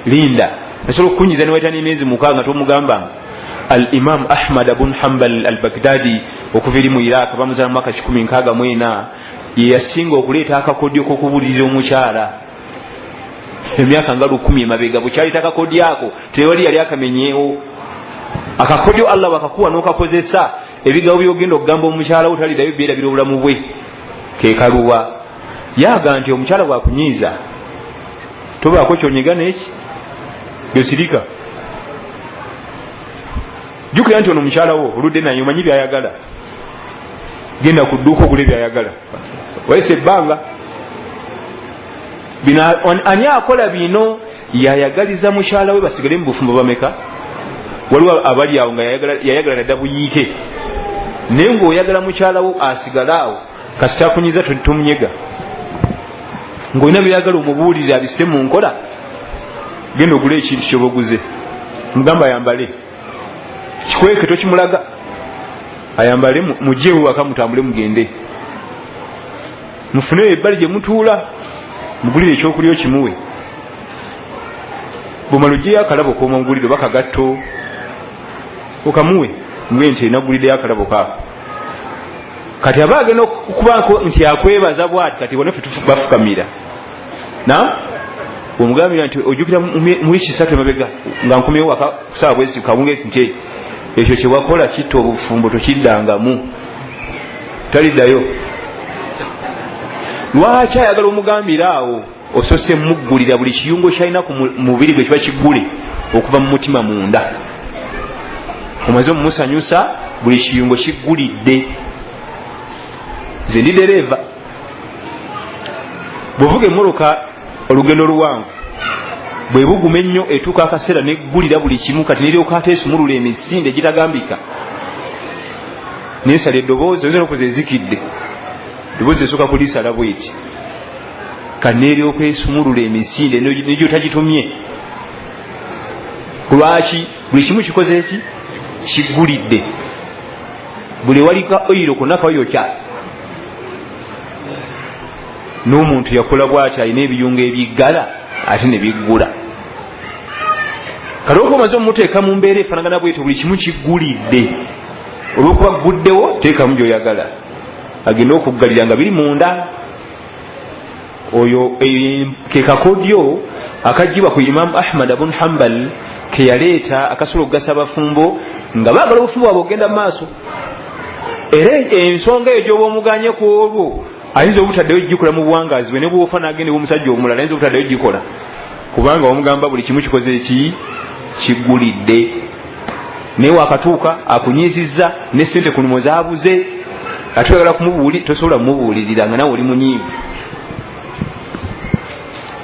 linda esobola okukunyiza ne wayita n'emyezi mukaaga tomugambanga al imam Ahmad bun Hanbal al Baghdadi okuva eri mu Iraq bamuzaala mu mwaka 1964 ye yasinga okuleeta akakodyo k'okubuulirira omukyala emyaka nga 10 emabega bukyaleta akakodyo ako tewali yali akamenyeewo akakodyo Allah bakakuwa n'okakozesa ebigambo byogenda okugamba omukyala wo taliddayo byerabira obulamu bwe kekaluwa yaga nti omukyala bwakunyiiza tobaako kyonyiga n'eki gyosirika jukira nti ono omukyala wo oludde naye omanyi byayagala genda ku dduuka ogule byayagala wayise ebbanga ani akola bino yayagaliza mukyala we basigale mu bufumbo bameka waliwo abali awo nga yayagala nadda buyiike naye ng'oyagala mukyala wo asigale awo kasita akunyiza tomunyega ng'olina byayagala omubuulire abisse mu nkola genda ogule ekintu kyobaguze mugamba ayambale kikweke tokimulaga ayambale mugyewo waka mutambule mugende mufune ebbali gye mutuula mugulire ekyokulya kimuwe bwomala ogyeyo akalabo k'omugulire oba kagatto okamuwe ngwe nti enaguliddeyo akalabo kaako kati aba agenda okubako nti akwebaza bwati kati bonna ffe bafukamira omugambira nti ojjukira mu wiki 3 emabega nga nkomyewo waka kusaba bwesi kabungesi nti ekyo kyewakola kitta obufumbo tokiddangamu taliddayo lwaki ayagala omugambira awo osose muggulira buli kiyungo kyalina ku mubiri gwe kiba kiggule okuva mu mutima munda omaze omumusanyusa buli kiyungo kiggulidde nze ndi dereva bwevuga emmoloka olugendo luwanvu bwe buguma ennyo etuuka akaseera neggulira buli kimu kati neryoka ate esumulula emisinde egitagambika nensala eddoboozi oyinza nokuza ezikidde eddoboozi esooka kulisala bweti kaneeri okwesumulula emisinde negyo tagitumye. Lwaki? Buli kimu kikoze eki kigulidde. Buli walika oyiro konna kayokya. N'omuntu yakola bw'ati alina ebiyunga ebiggala ate ne biggula. Kale oba omaze omuteeka mu mbeera efaanagana bwetyo buli kimu kiggulidde. Olw'okuba guddewo teekamu gy'oyagala. Agenda okuggalira nga biri munda. Oyo ke kakodyo akajjibwa ku Imam Ahmad ibn Hanbal ke yaleeta akasobola okugasa abafumbo nga baagala obufumbo bwabwe ogenda mu maaso. Era ensonga eyo gy'oba omuganye ku olwo ayinza obutaddeyo gikola mu buwangaazi bwe ne bw'ofa n'agenda omusajja omulala ayinza obutaddeyo gikola kubanga omugamba buli kimu kikoze eki kiggulidde. Naye wakatuuka akunyizizza ne ssente ku lumo zaabuze ate oyagala kumubuulira tosobola kumubuulirira nga nawe oli munyiivu.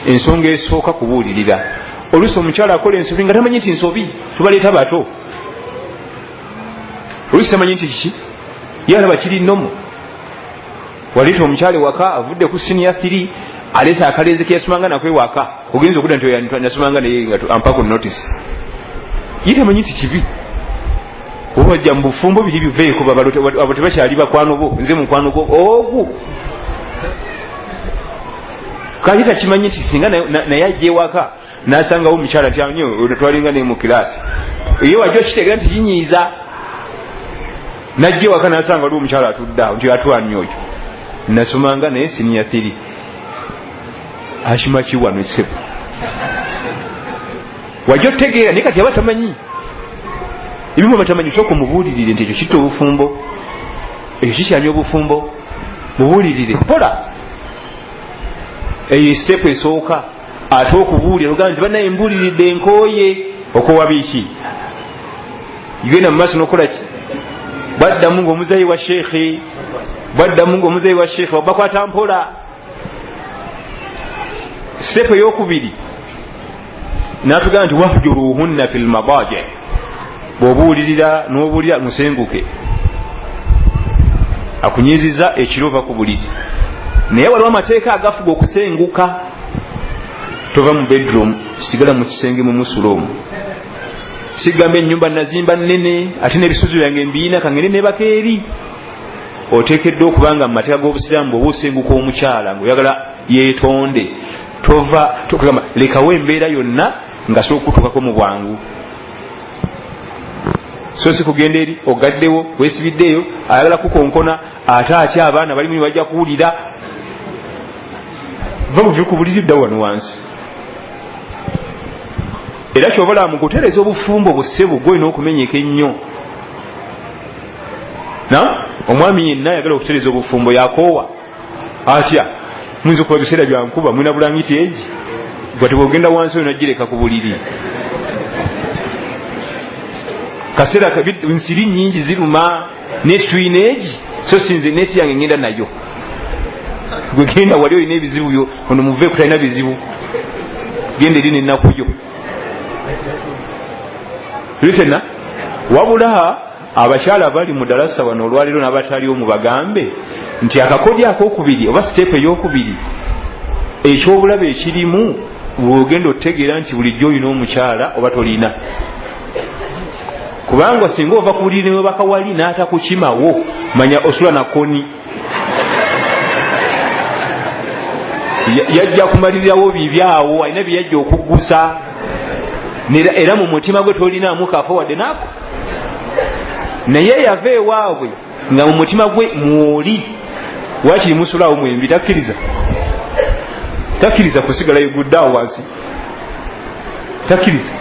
Ensonga esooka kubuulirira. Oluusi omukyala akola ensobi nga tamanyi nti nsobi, tubaleeta bato. Oluusi tamanyi nti kiki yalaba kiri nnomo. Waleeta omukyala waka avudde ku siniya 3 aleesa akaleezi ke yasomanga nakwe waka ogenza okudda nti nasomanga naye nga ampa ku notice. Ye tamanyi nti kibi. Oba ojja mu bufumbo biri biveeko abo tebakyali bakwano bo nze mukwano gwo ogu. Kali takimanyi nti singa naye ajja ewaka n'asangawo omukyala tyanyo twalinga ne mu kiraasi ye wajja okitegeera nti kinyiiza. Najja ewaka n'asanga waliwo omukyala atudda nti atwanye oyo nasomanga naye siniya 3 akima kiwano ekisebo. Wajja otegeera naye kati aba tamanyi ebimu abatamanyi. Sooka mubuulirire nti ekyo kitta obufumbo, ekyo kikyamya obufumbo, mubuulirire mpola. Eyo sitepu esooka. Ate okubuulira ogamba nti bannaye mbuuliridde nkooye okowa biiki genda mu maaso n'okola ki baddamu ng'omuzayi wa sheekhe bakwata mpola. Sitepu ey'okubiri n'atugamba nti wahjuruhunna fil madaji. Bw'obuulirira n'obuulira musenguke. Akunyiizizza ekiro ova ku buliri. Naye waliwo amateeka agafuga okusenguka. Tova mu bedroom sigala mu kisenge mu musula omwo. Sigamba ennyumba nazimba nnene ate n'ebisuzu byange mbiina kangende nebaka eri. Oteekeddwa okubanga mu mateeka g'obusiraamu bw'oba osenguka omukyala ng'oyagala yeetonde tokugamba lekawo embeera yonna nga sobola okutuukako mu bwangu. So si kugenda eri ogaddewo weesibiddeeyo ayagala kukonkona ate atya abaana bali muli bajja kuwulira. Va buvi ku buliri dda wano wansi. Era kyobala mu kutereeza obufumbo bussebo gwolina okumenyeka ennyo. Omwami yenna ayagala okutereeza obufumbo yakoowa atya muyinza okuba biseera bya nkuba mulina bulangiti egi gwate bwogenda wansi oyo nagireka ku buliri. Kaseera nsiri nnyingi ziruma neeti tuyina egi so sinze neeti yange ngenda nayo. Gwe genda wali olina ebizibu byo ono muveeku talina bizibu genda eri n'ennaku yo. Litena wabula abakyala bali mu dalasa wano olwaliro n'abataliwo mu bagambe nti akakodyo ak'okubiri oba siteepu ey'okubiri ekyobulabe ekirimu bw'ogenda otegeera nti bulijjo olina omukyala oba tolina. Kubanga singa ova ku buliri ne bakawali n'atakukimawo manya osula na koni. Yajja kumalirirawo bibyawo alina byeyajja okuggusa era mu mutima gwe tolinaamu kafa wadde naako. Naye yava ewaabwe nga mu mutima gwe mwoli wakiri musulaawo mwembi takkiriza kusigalayo guddaawo wansi. Takkiriza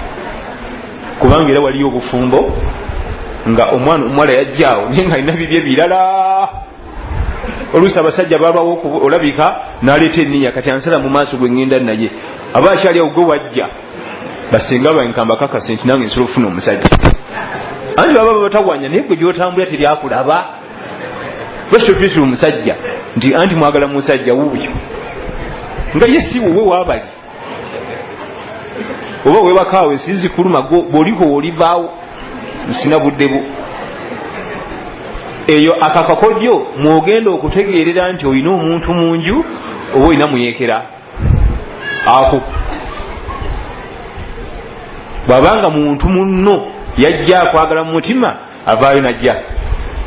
kubanga era waliyo obufumbo nga omwana omuwala yajjaawo naye nga alina bibye birala. Oluusi abasajja babawo olabika n'aleeta enninya kati ansala mu maaso gwe ngenda naye aba akyali awo gwe wajja basinga bankamba kakase nti nange nsobola okufuna omusajja. Anti baba batawanya naye gwe gy'otambulira teryakulaba. Lwaki tofisula omusajja nti anti mwagala musajja wuuyo nga ye si wuwe waabali oba webakaawe sinzi kuluma bw'oliko olivaawo nsina budde bwo. eyo akakakodyo mwogenda okutegeerera nti olina omuntu mu nju oba olina muyeekera ako. bw'abanga muntu munno yajja akwagala mu mutima avaayo najja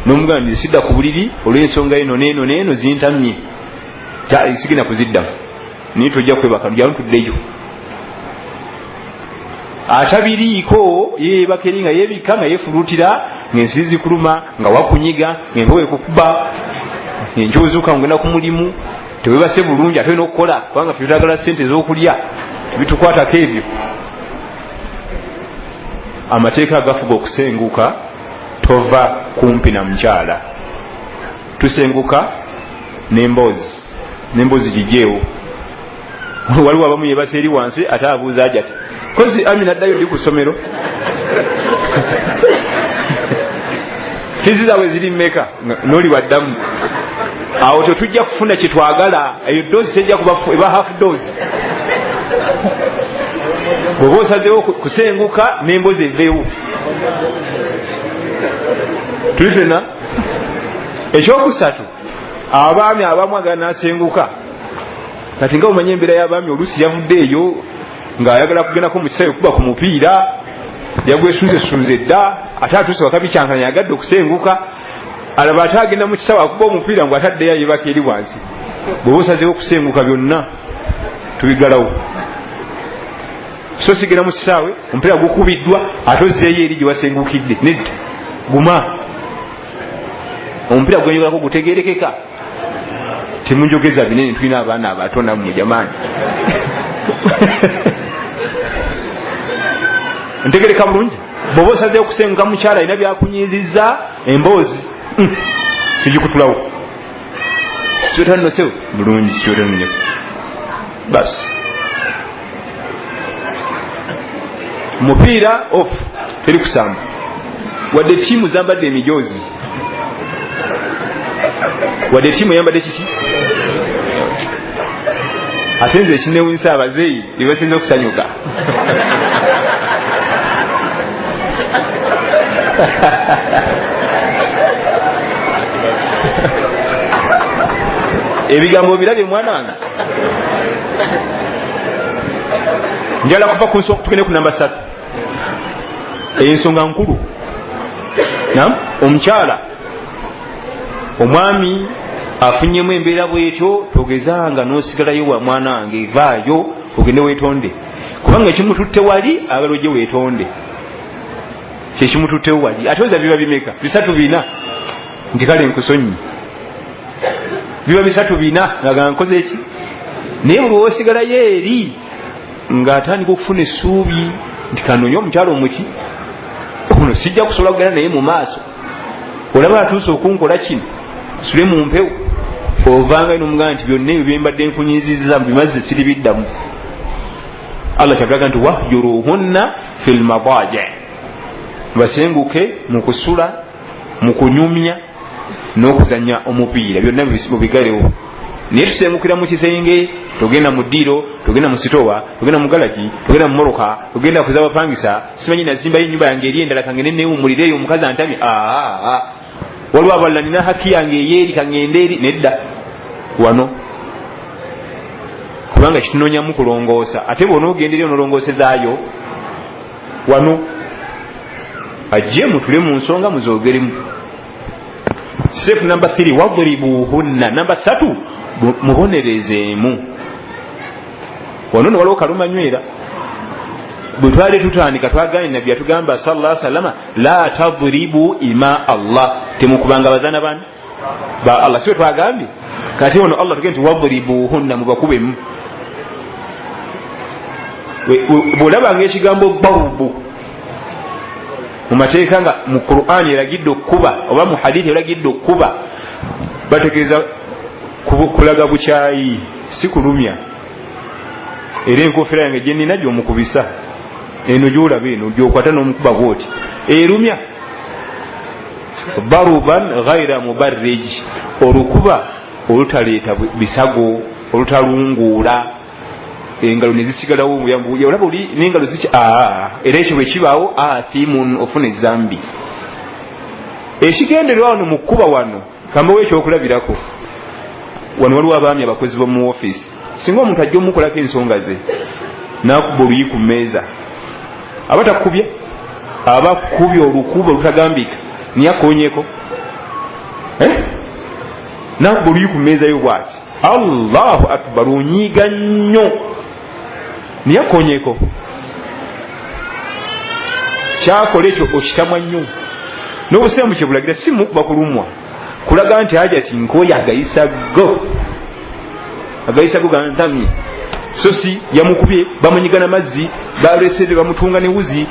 n'omugamba nti sidda ku buliri olw'ensonga eno neeno neeno zintamye sigenda kuziddamu naye tojja kwebaka njalo tuddeyo. atabiriiko yeebaka eri nga yeebikka nga yeefulutira ng'ensiri zikuluma nga wakunyiga ng'empewo ekukuba enkyuzuka ngenda ku mulimu tewebase bulungi ate olina okukola kubanga tutagala ssente ez'okulya tebitukwatako ebyo. amateeka agafuga okusenguka tova kumpi na mukyala. tusenguka n'emboozi gijeewo. waliwo abamu yebasa eri wansi ate abuuza aja ati kozi Amina addayo ndi ku ssomero fizi zaabwe ziri mmeka n'oli waddamu. awo tetujja kufuna kyetwagala. eyo doozi tejja kuba eba half doozi. bw'oba osazeewo kusenguka n'emboozi eveewo. tuli fena. ekyokusatu abaami abamu agala n'asenguka kati nga omanye embeera y'abaami oluusi yavudde eyo ng'ayagala kugendako mu kisawe kuba ku mupiira yagwesunzesunze dda ate atuuse wakabi kyankanya yagadde okusenguka alaba ate agenda mu kisawe akuba omupiira ngu ataddeyo yebaka eri wansi. bw'oba osazeewo okusenguka byonna tubigalawo. so sigenda mu kisaawe omupiira gukubiddwa ate ozzeeyo eri gye wasengukidde nedda guma. omupiira gwenjogerako gutegerekeka. temunjogeza binene tulina abaana abato nammwe jamaani. ntegereka bulungi. bw'oba osazeewo okusenguka mukyala alina byakunyizizza emboozi tugikutulawo. siwetannosewo bulungi siwetanonyeku basi. mupiira off teri kusamba wadde tiimu zambadde emijoozi. wadde tiimu eyambadde kiki ate nze ekinewunsa abazeeyi ebasinza okusanyuka. ebigambo birabye mwana wange. njala kuva ku nsonga tugende ku namba 3. ensonga nkulu. omukyala omwami afunyemu embeera bwetyo togezanga n'osigalayo wa mwana wange vaayo ogende weetonde kubanga ekimututte wali agala ojje weetonde. kyekimututtewo wali ate oza biba bimeka 3 nti kale nkusonyi biba 3 nga nkoze eki. naye buli wosigalayo eri ng'atandika okufuna essuubi nti kanonye omukyalo omuki ono sijja kusobola kugenda naye mu maaso. olaba atuuse okunkola kino sule mu mpewo ovanga nomugamba nti byonna ebyo byembadde nkunyizizza bimaze siri biddamu. Allah kyagalaga nti wahjuruhunna fil madaji, basenguke mu kusula mu kunyumya n'okuzanya omupiira byonna mubigalewo. naye tusengukira mu kisenge togenda mu ddiro togenda mu sitowa togenda mu galagi togenda mu moroka togenda kuza bapangisa simanyi nazimbayo ennyumba yange eri endala kangende neewummulire eyo omukazi antamye waliwo abalala nina haki yange eyeeri kangende eri nedda wano kubanga kitunonyamu kulongoosa ate bw'onoogenderyo nolongoosezaayo wano ajje mutule mu nsonga muzoogeremu. Step number 3 wadribuhunna. Number 3 mubonerezeemu. wano waliwo kalumanywera bwe twali tutandika twaganye nabbi yatugamba sallallahu alaihi wasallam la tadribu ima Allah, temukubanga bazaana bani ba Allah. Siwe twagambye kati ono Allah tugende wadribuhunna mubakubemu. bw'olabanga ekigambo barubu mu mateeka nga mu Qur'an eragidde okukuba oba mu hadith eragidde okukuba bategeeza kulaga bukyayi si kulumya. era enkofiira yange gye nnina gy'omukubisa eno gy'olaba eno gy'okwata n'omukuba bw'oti erumya. baruban ghaira mubarrij, olukuba olutaleeta bisago olutalunguula engalo nezisigalawo omuyambu olaba oli n'engalo ziki era ekyo bwe kibaawo athimun ofuna ezambi. ekigendererwa wano mu kkuba wano kambawo ekyokulabirako wano waliwo abaami abakozi b'omu ofiisi singa omuntu ajja omukolako ensonga ze n'akuba oluyi ku mmeeza aba takubye aba kubye olukuba olutagambika niye akoonyeko n'akuba oluyi ku mmeeza yo bw'ati allahu akbar onyiiga nnyo niye akoonyeko kyakola ekyo okitamwa nnyo n'obusembu kye bulagira si mukuba kulumwa kulaga nti Hajati nkooyo agayisa go gantamye so si yamukubye bamunyigana mazzi balesere bamutunga ne wuzi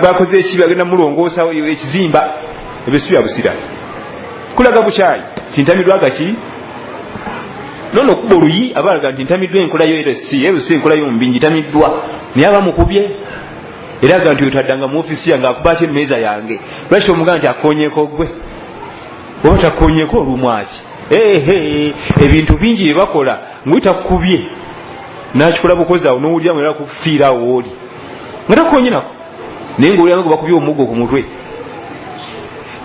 bakoze ekibi agenda mulongoosa ekizimba ebisu bya busira kulaga bukyayi tintamidwa agaki nono kuba oluyi abalaga nti ntamiddwa enkola yo era si enkola yo mbingi tamiddwa naye abamukubye era aga nti otaddanga mu ofiisi yange akuba ati emmeeza yange lwaki omugaa nti akoonyeko gwe oba takoonyeko olumwaki ebintu bingi bye bakola ngwitakubye nakikola bukozi awo n'owulira mwera kufiira awo wooli nga takoonyenako naye ngaolira nga bakubye omuggo ku mutwe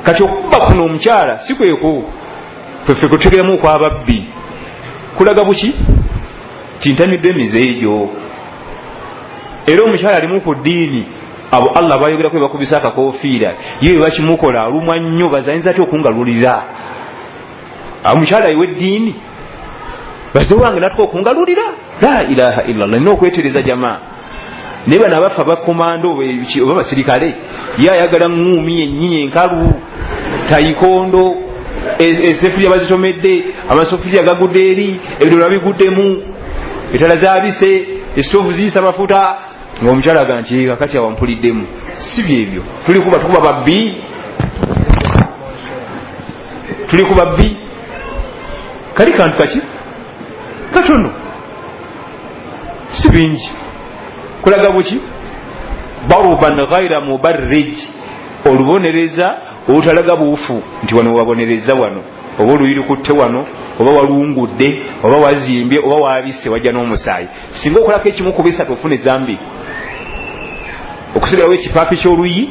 kati okuba kuno omukyala si kweko feffe kutegeramu okwababbi kulaga buki tintamiddwa emize egyo era omukyala alimu ku ddiini abo Allah bayogerako bakubisa akakofiira ye bakimukola alumwa nnyo bazayinza ati okungalulira omukyala iwe ddiini baze wange natuka okungalulira la ilaha illallah nina okwetereza jamaa naye bano abafa bakomando oba basirikale ye ayagala ŋŋuumi yennyini enkalu tayikondo esefulya bazitomedde amasefulya gagudde eri ebidola biguddemu etala zabise esitovu ziyisa amafuta ng'omukyala aga nti kakati awampuliddemu si byebyo tukuba babbi tuli ku babbi kali kantu kaki katono si bingi kulaga buki baruban ghaira mubarrij olubonereza olutalaga buufu nti wano wabonereza wano oba oluyi lukutte wano oba walungudde oba wazimbye oba wabise wajja n'omusaayi singa okolako ekimu ku bisatu ofune zambi okusigalawo ekipaapa ky'oluyi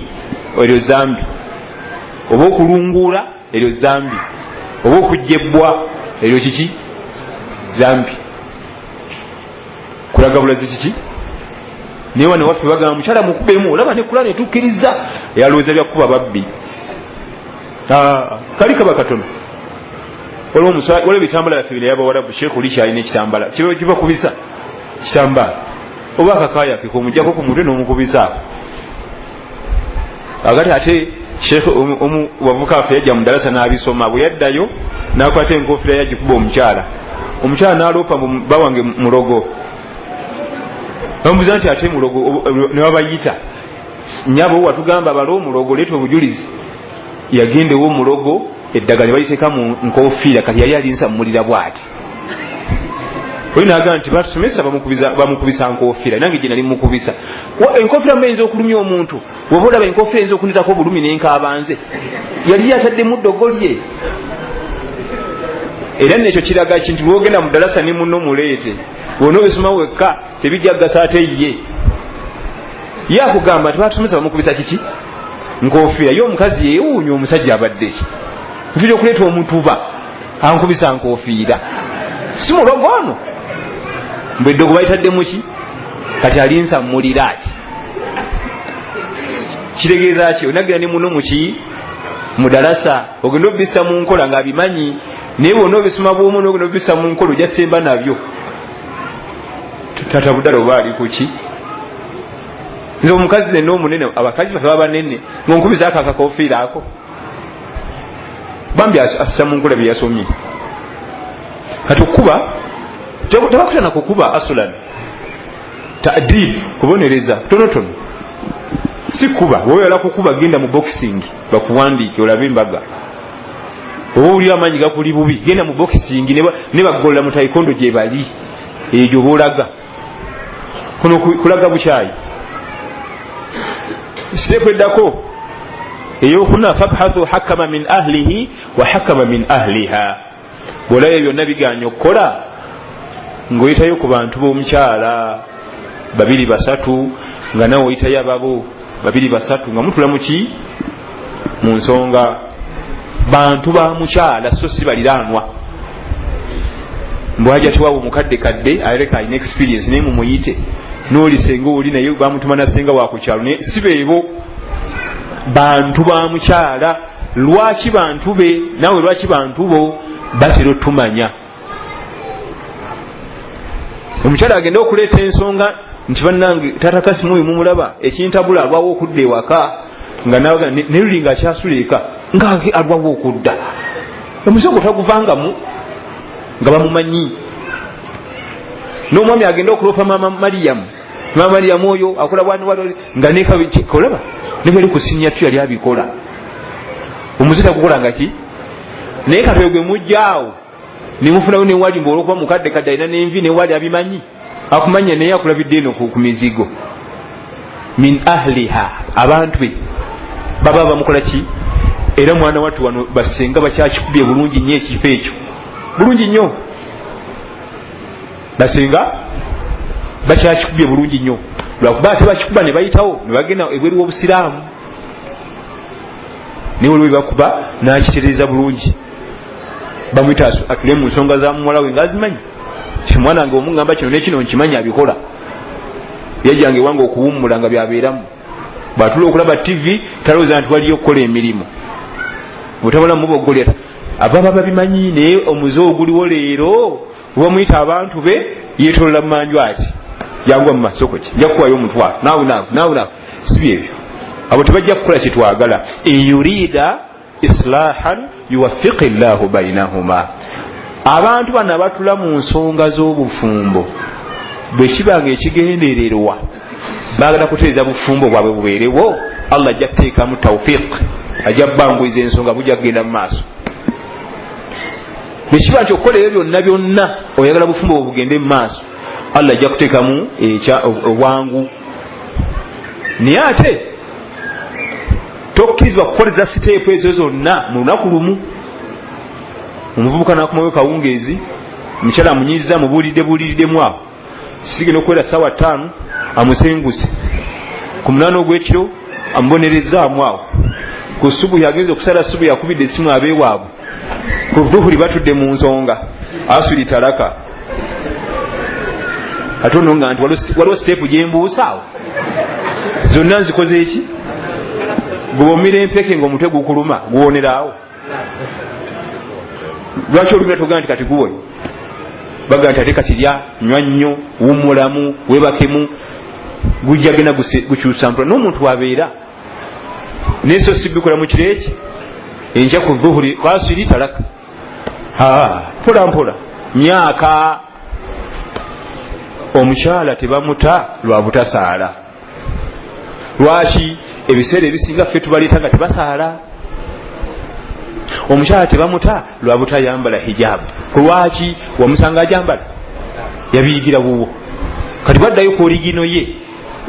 eryo zambi oba okulunguula eryo zambi oba okugyebbwa eryo kiki zambi kulaga bulazi kiki naye wano waffe bagamba mukyala mukubemu olaba nekula netukkiriza yalowooza byakuba babbi kali kaba katono waliwo ebitambala byaffe bire yabawalabu sheekhu liki alina ekitambala kibakubisa kitambala oba akakayake komujjako ku mutwe n'omukubisaako agati ate sheekhu omu wavuka affe yajja mu dalasa n'abisoma bwe yaddayo n'akwata enkofiira yagikuba omukyala n'aloopa bawange mulogo bamubuuza nti ate mulogo ne babayita nyabo watugamba balo omulogo leeta obujulizi yagendewo omulogo eddagala ne baliteeka mu nkofiira kati yali alinsamulira bw'ati oli naagamba nti batusomesa bamukubisa nkofiira nange gye nali mukubisa enkofiira muyinza okulumya omuntu woba olaba enkofiira eyinza okunitako obulumi nenkaabanze yali yataddemu ddogo lye era nekyo kiraga kinti lwogenda mu dalasa ne muno muleete wona obisoma wekka tebijja gasa ate ye yakugamba nti batusomesa bamukubisa kiki nkofiira ye omukazi yeewuunya omusajja abadde ki nfiri okuleeta omutuba ankubisa nkofiira si mulogo ono mbwe eddogo bayitaddemu ki kati alinsammulira ati kitegeeza ki onagira ne muno muki mudalasa ogenda obisa mu nkola ng'abimanyi naye bwona obisoma bw'omu n'ogenda obisa mu nkola ojja semba nabyo tata budala oba ali kuki nze omukazi zenna omunene abakazi baba banene ng'onkubisa ako akakofiira ako bambi asisa mu nkola bye yasomye kati okukuba tebakuta na kukuba asulan ta'dib kubonereza tonotono si kuba woyala kukuba genda mu boxing bakuwandiike olabe embaga oba oli amaanyi gakuli bubi genda mu boxing ne bagolola mu taekwondo gye bali egyo boolaga kuno kulaga bukyayi siteekeddako eyokuna fabhathu hakama min ahlihi wa hakama min ahliha bwolaba byonna biganya okukola ng'oyitayo ku bantu b'omukyala 2-3 nga nawe oyitayo ababo 2-3 nga mutula muki mu nsonga bantu ba mukyala so si baliranwa mbwaja tiwawo mukadde kadde aleka alina experience naye mumuyite n'oli senga oli naye bamutuma na senga wakukyalo naye si beebo bantu ba mukyala. Lwaki bantu be nawe lwaki bantu bo batera tumanya omukyala agenda okuleeta ensonga nti bannange taata Kasimu oyo mumulaba ekintabula alwawo okudda ewaka nga nawe neruli nga akyasuleeka nga alwawo okudda omusogo taguvangamu nga bamumanyi. N'omwami agenda okulopa mama Mariyamu oyo akola bwani nga nekakolaba ne bali kusinya tu yali abikola omuzita kukolanga ki naye katoyo gwe mujjaawo nemufunayo newali mbaolwokuba mukadde kadde alina n'envi newali abimanyi akumanya naye akulabidde eno ku mizigo min ahliha abantu be baba bamukola ki. Era mwana wattu wano basenga bakyakikubye bulungi nnyo ekifo ekyo bulungi nnyo basenga bakyakikubye bulungi nnyo lwakuba ate bakikuba ne bayitawo ne bagenda ebweru w'obusiraamu naye olwo bakuba n'akitereeza bulungi bamwita atule mu nsonga za muwala we ng'azimanyi kimwana nga omugamba kino nekino nkimanyi abikola yajjanga ewange okuwummula nga byabeeramu bw'atula okulaba TV talowooza nti waliyo okukola emirimu butabala muboggolya ababa babimanyi naye omuze oguliwo leero bamuyita abantu be yeetolola mu manju ati jangwa mu masoko ki nja kuwayo omutwalo naawe si byebyo abo tebajja kukola kyetwagala. Yurida islahan yuwaffiqi llahu bainahuma. Abantu bano abatula mu nsonga z'obufumbo bwe kibanga ekigendererwa baagala kutereeza bufumbo bwabwe bubeerewo Allah ajja kuteekamu tawfiq ajja bbanguiza ensonga bujja kugenda mu maaso. Bwe kiba nti okukola ebyo byonna oyagala bufumbo bwe bugende mu maaso Allah ajja kuteekamu obwangu. Naye ate tokkirizibwa kukoleza siteepu ezo zonna mu lunaku lumu. Omuvubuka n'akomayo kawungeezi omukyala amunyiiza buuliriddemu awo sigenda okuwera ssaawa 5 amusenguse ku 8 ogw'ekiro amubonerezaamu awo ku subu yagenze okusala subu yakubidde essimu abeewaabwe ku dhuhuri batudde mu nsonga asuli talaka ate ono nga nti waliwo siteepu gyembuusa awo zonna nzikoze eki gubomira empeke ng'omutwe gukuluma guwoneraawo. Lwaki olumira togaa nti kati guwoye bagaa nti ate katirya nywa nnyo wummulamu webakemu gujja genda gukyusa mpula n'omuntu wabeera naye so sibikola mu kiro eki enkya ku dhuhuri kasiri talaka mpola mpola myaka. Omukyala tebamuta lwa butasaala. Lwaki ebiseera ebisinga ffe tubaleeta nga tebasaala. Omukyala tebamuta lwa butayambala hijabu. Lwaki wamusanga ajambala yabiyigira buwo kati baddayo ku oligino ye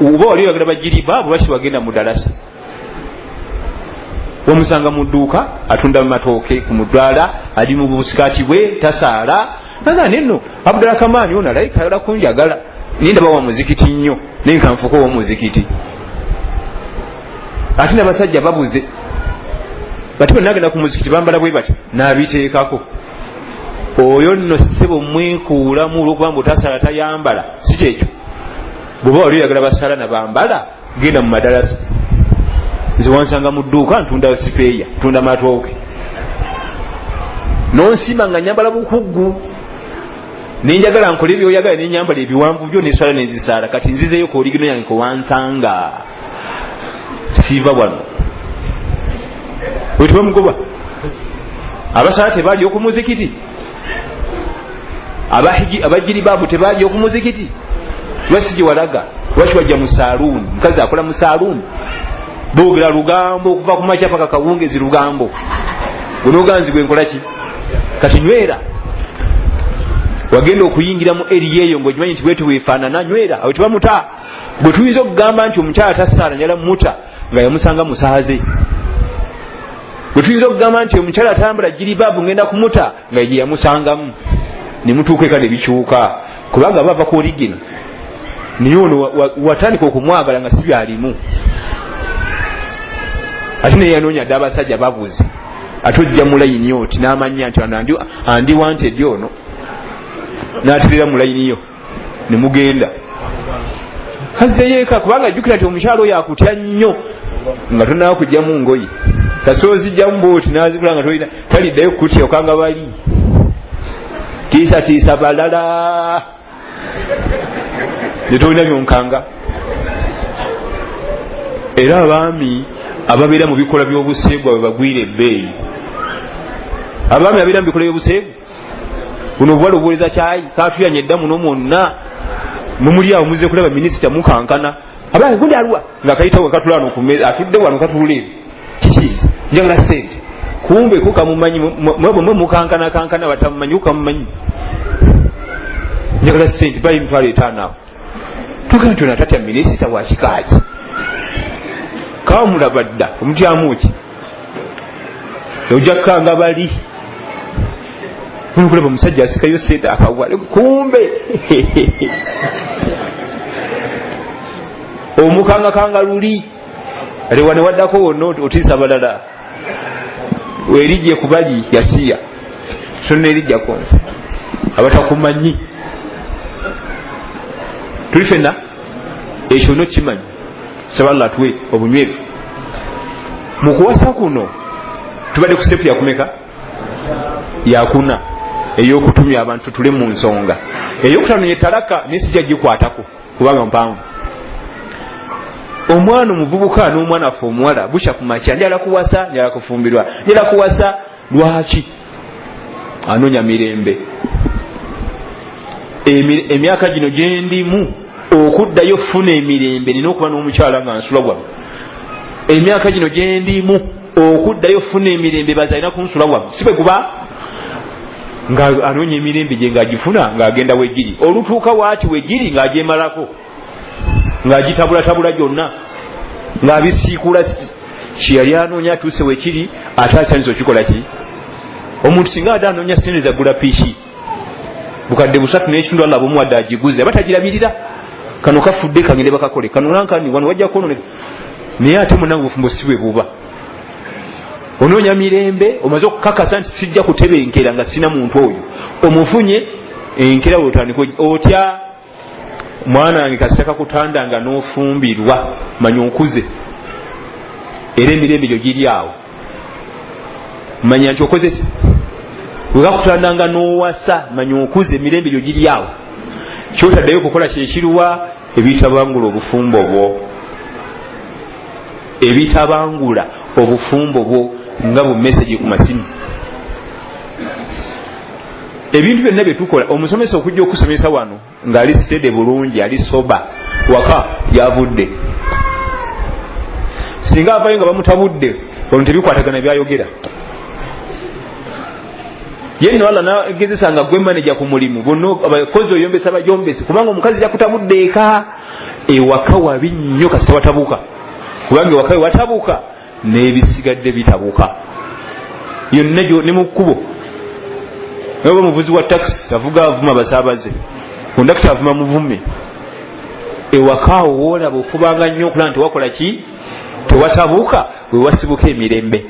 oba wali oyagala bajiriba lwaki wagenda mu dalasa wamusanga mu dduuka atunda matooke ku mudwala ali mu busikaati bwe tasaala naga neno Abdul Kamani ono alayika ayagala kunjagala ninda bawa muzikiti nnyo nenkanfuko wa muzikiti ate n'abasajja babuze bati bwe nagenda ku muzikiti bambala bwe bati n'abiteekako oyo nno ssebo mwekuulamu olw'okuba mbu tasaala tayambala si kyekyo bw'oba wali oyagala basaala nabambala genda mu madalasa nze wansanga mu dduuka ntunda sipeeya ntunda matooke nonsima nga nyambala bukuggu nenjagala nkole ebyoyagala nenyambala ebiwanvu byo neswala nezisaala kati nzizeyo ku oligino yange kowansanga siiva bwano bwe tebamugoba abasaala tebaali oku muzikiti abajiri baabu tebaali oku muzikiti lwaki gye walaga lwaki wajja mu saaluuni mukazi akola mu saaluuni boogera lugambo okuva ku makya paka kawungezi lugambo gunoganzi gwe nkola ki kati nywera wagenda okuyingira mu eri eyo ng'ogimanyi nti bwetu weefaanana nywera awo tebamuta bwe tuyinza okugamba nti omukyala tasaala njala muta nga yamusanga musaaze bwe tuyinza okugamba nti omukyala atambula jiribaabu ngenda kumuta nga gye yamusangamu ne mutuuka ekale bikyuka kubanga bava ku oligino naye ono watandika okumwagala nga si byalimu ate naye yanoonya dde abasajja babuze atojja mu layini oti n'amanya nti andi wanted ono n'aterera mu layini yo ne mugenda azzeyo eka kubanga ajjukira nti omukyalo oyo akutya nnyo nga tonaba kujjamu ngoyi kasoozi zijjamu booti n'azigula nga tolina taliddayo kutya okanga bali tiisa balala ne tolina byonkanga. Era abaami ababeera mu bikola by'obuseegu bwe bagwira ebbeeyi, abaami abeera mu bikola by'obuseegu buno obuwala obuweereza kyayi kaatuyanye eddamu n'omwonna mumuli awo muze kulaba minisita mukankana abaami gundi aluwa nga kayitawo katula wano ku mmeeza atudde wano katulula ebi kiki njagala ssente kumbe kukamumanyi mwe mukankana batamumanyi kukamumanyi njagala ssente bayi mitwalo 5 awo tugamba nti ono atatya minisita wa kikaaki kawamulaba dda omutyamu ki ojja kukanga bali kulaba omusajja asikayo ssente akawale kumbe omukangakanga luli alewa ne waddako wonna otiisa balala werijje kubali yasiya sonna erijja konse abatakumanyi tuli fenna ekyo nokimanyi sabala tuwe obunywevu mu kuwasa kuno tubadde ku stepu yakumeka yakuna ey'okutumya abantu tule mu nsonga ey'okutano ye talaka nesijja gikwatako kubanga mpanvu omwana omuvubuka n'omwana affe omuwala bukya ku makya njala kuwasa njala kufumbirwa njala kuwasa lwaki anoonya mirembe emyaka gino gyendimu okuddayo funa emirembe nina okuba n'omukyala nga nsula wamu emyaka gino gyendimu okuddayo funa emirembe bazalina kunsula wamu si bwe kuba nga anoonya emirembe gye ng'agifuna ng'agenda wegiri olutuuka waaki wegiri ng'agyemalako ng'agitabulatabula gyonna ng'abisiikula kyeyali anoonya atuuse wekiri ate akyaniza okikola ki omuntu singa ate anoonya sente zagula piiki bukadde 3 n'ekitundu alaba omuwadde agiguze aba tagirabirira kano kafudde kagende bakakole kano nankani wano wajja kwononeka naye ate munange obufumbo si bwe buba onoonya mirembe omaze okukakasa nti sijja kutebenkera nga sina muntu oyo omufunye enkera weotandika otya mwana wange kasita kakutandanga n'ofumbirwa manya okuze era emirembe gyo giri awo manya nti okoze ki wekakutandanga n'owasa manya okuze emirembe gyo giri awo kyotaddeyo okukola kyekiruwa ebitabangula obufumbo bwo ebitabangula obufumbo bwo nga bu message ku masimu ebintu byonna byetukola omusomesa okujja okusomesa wano ng'ali sitede bulungi ali soba waka yavudde singa avayo nga bamutabudde ono tebikwatagana byayogera yenno wala nagezesa nga gwe manager ku mulimu bono abakozi oyombesa bajombesi kubanga omukazi yakutabudde eka ewaka wabi nnyo kasita watabuka kubanga ewaka watabuka n'ebisigadde bitabuka yonna gyo ne mu kkubo nawe omuvuzi wa taxi avuga avuma basaabaze kondakita avuma muvume ewakaawo woolaba ofubanga nnyo okulaba nti wakola ki tewatabuka wewasibuka emirembe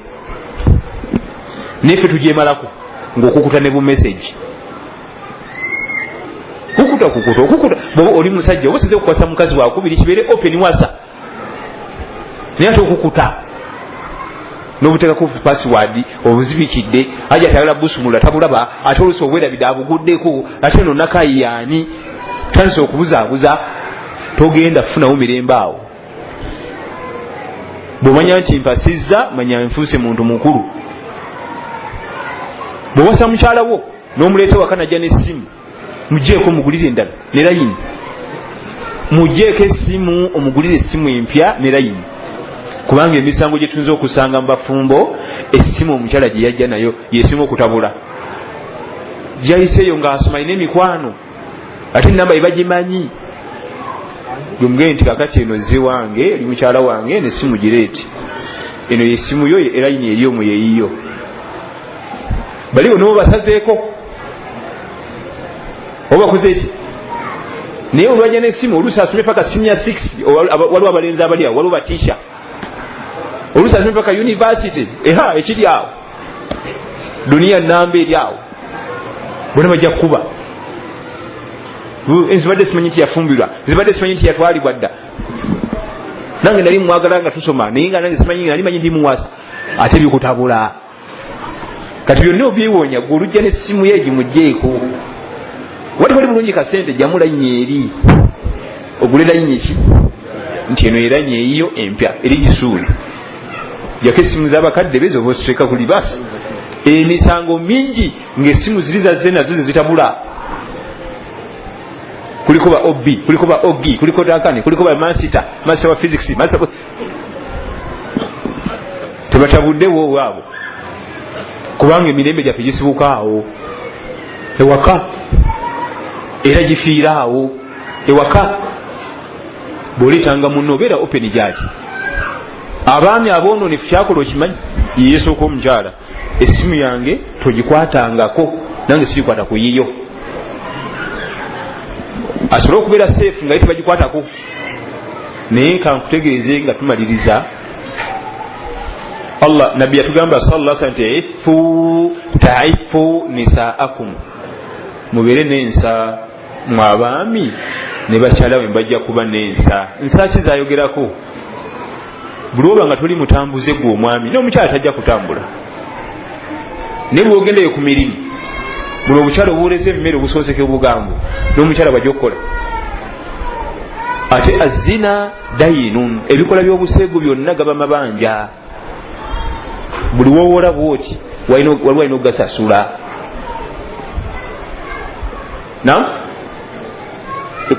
neffe tugyemalako ng'okukuta ne bumesagi kukuta bwoba oli musajja oba osize okukwasa mukazi wakubiri kibeere open wasa naye ate okukuta n'obuteekako password obuzibikidde ajja tayala busumula tabulaba ate olusi obwerabidde abuguddeko ate no nakayiyaani tandise okubuzaabuza togenda kufunawo mirembe awo bw'omanya nti mpasizza manya nfuuse muntu mukulu bw'owasa mukyala wo n'omuleeta waka najja n'essimu mugyeko omugulire endala ne layini mugyeko essimu omugulire essimu empya ne layini kubanga emisango gye tuyinza okusanga mu bafumbo essimu omukyala gye yajja nayo yesinga okutabula gyayiseeyo ng'asoma alina emikwano ate enamba ye bagimanyi gwemuge nti kakati eno zze wange eri mukyala wange nessimu gireeti eno yessimu yo elayini eri omwe yeyiyo baliwo nobo basazeeko oba bakoze eki naye olwajja n'essimu oluusi asome paka simu ya 6 waliwo abalenzi abali awo waliwo batisha oluusi asome paka university ekiri awo duniya namba eri awo bonna bajja kukuba nzibadde simanyi nti yafumbirwa nzibadde simanyi nti yatwalibwa dda nange nali mwagala nga tusoma naye nga nange simanyi nali manyi ndi muwasa ate bikutabula kati byonna obyewonya gwe olujja n'essimu ye gimugjeeko wati wali bulungi kasente jamu layini eri ogule layini ki nti eno eranye eyiyo empya eri gisuule jako essimu z'abakadde bezo oba ositeka ku libasi emisango mingi ng'essimu ziri zazze nazo ze zitabula kuliko ba OB kuliko ba OG kuliko takani kuliko ba master wa physics master tebatabuddewo waabo kubanga emirembe gyaffe gisibuka awo ewaka era gifiira awo ewaka bw'oleetanga munno obeera open gyaki abaami aboononefu kyakola okimanyi yeesooka omukyala essimu yange togikwatangako nange sigikwata ku yiyo asobole okubeera safe nga tebagikwatako naye kankutegeeze nga tumaliriza Allah nabbi yatugamba sallallahu alaihi wasallam taifu nisaakum mubeere n'ensa mwabaami ne bakyala bwe bajja kuba n'ensa nsa ki zayogerako buli oba nga toli mutambuze gwe omwami n'omukyala tajja kutambula ne bw'ogendeyo ku mirimu buli obukyala obuwoleza emmere obusooseke obugambo n'omukyala bwajja okukola ate azina dayinun ebikola by'obusegu byonna gaba mabanja buli wowola bwoti waliwo alina okugasasula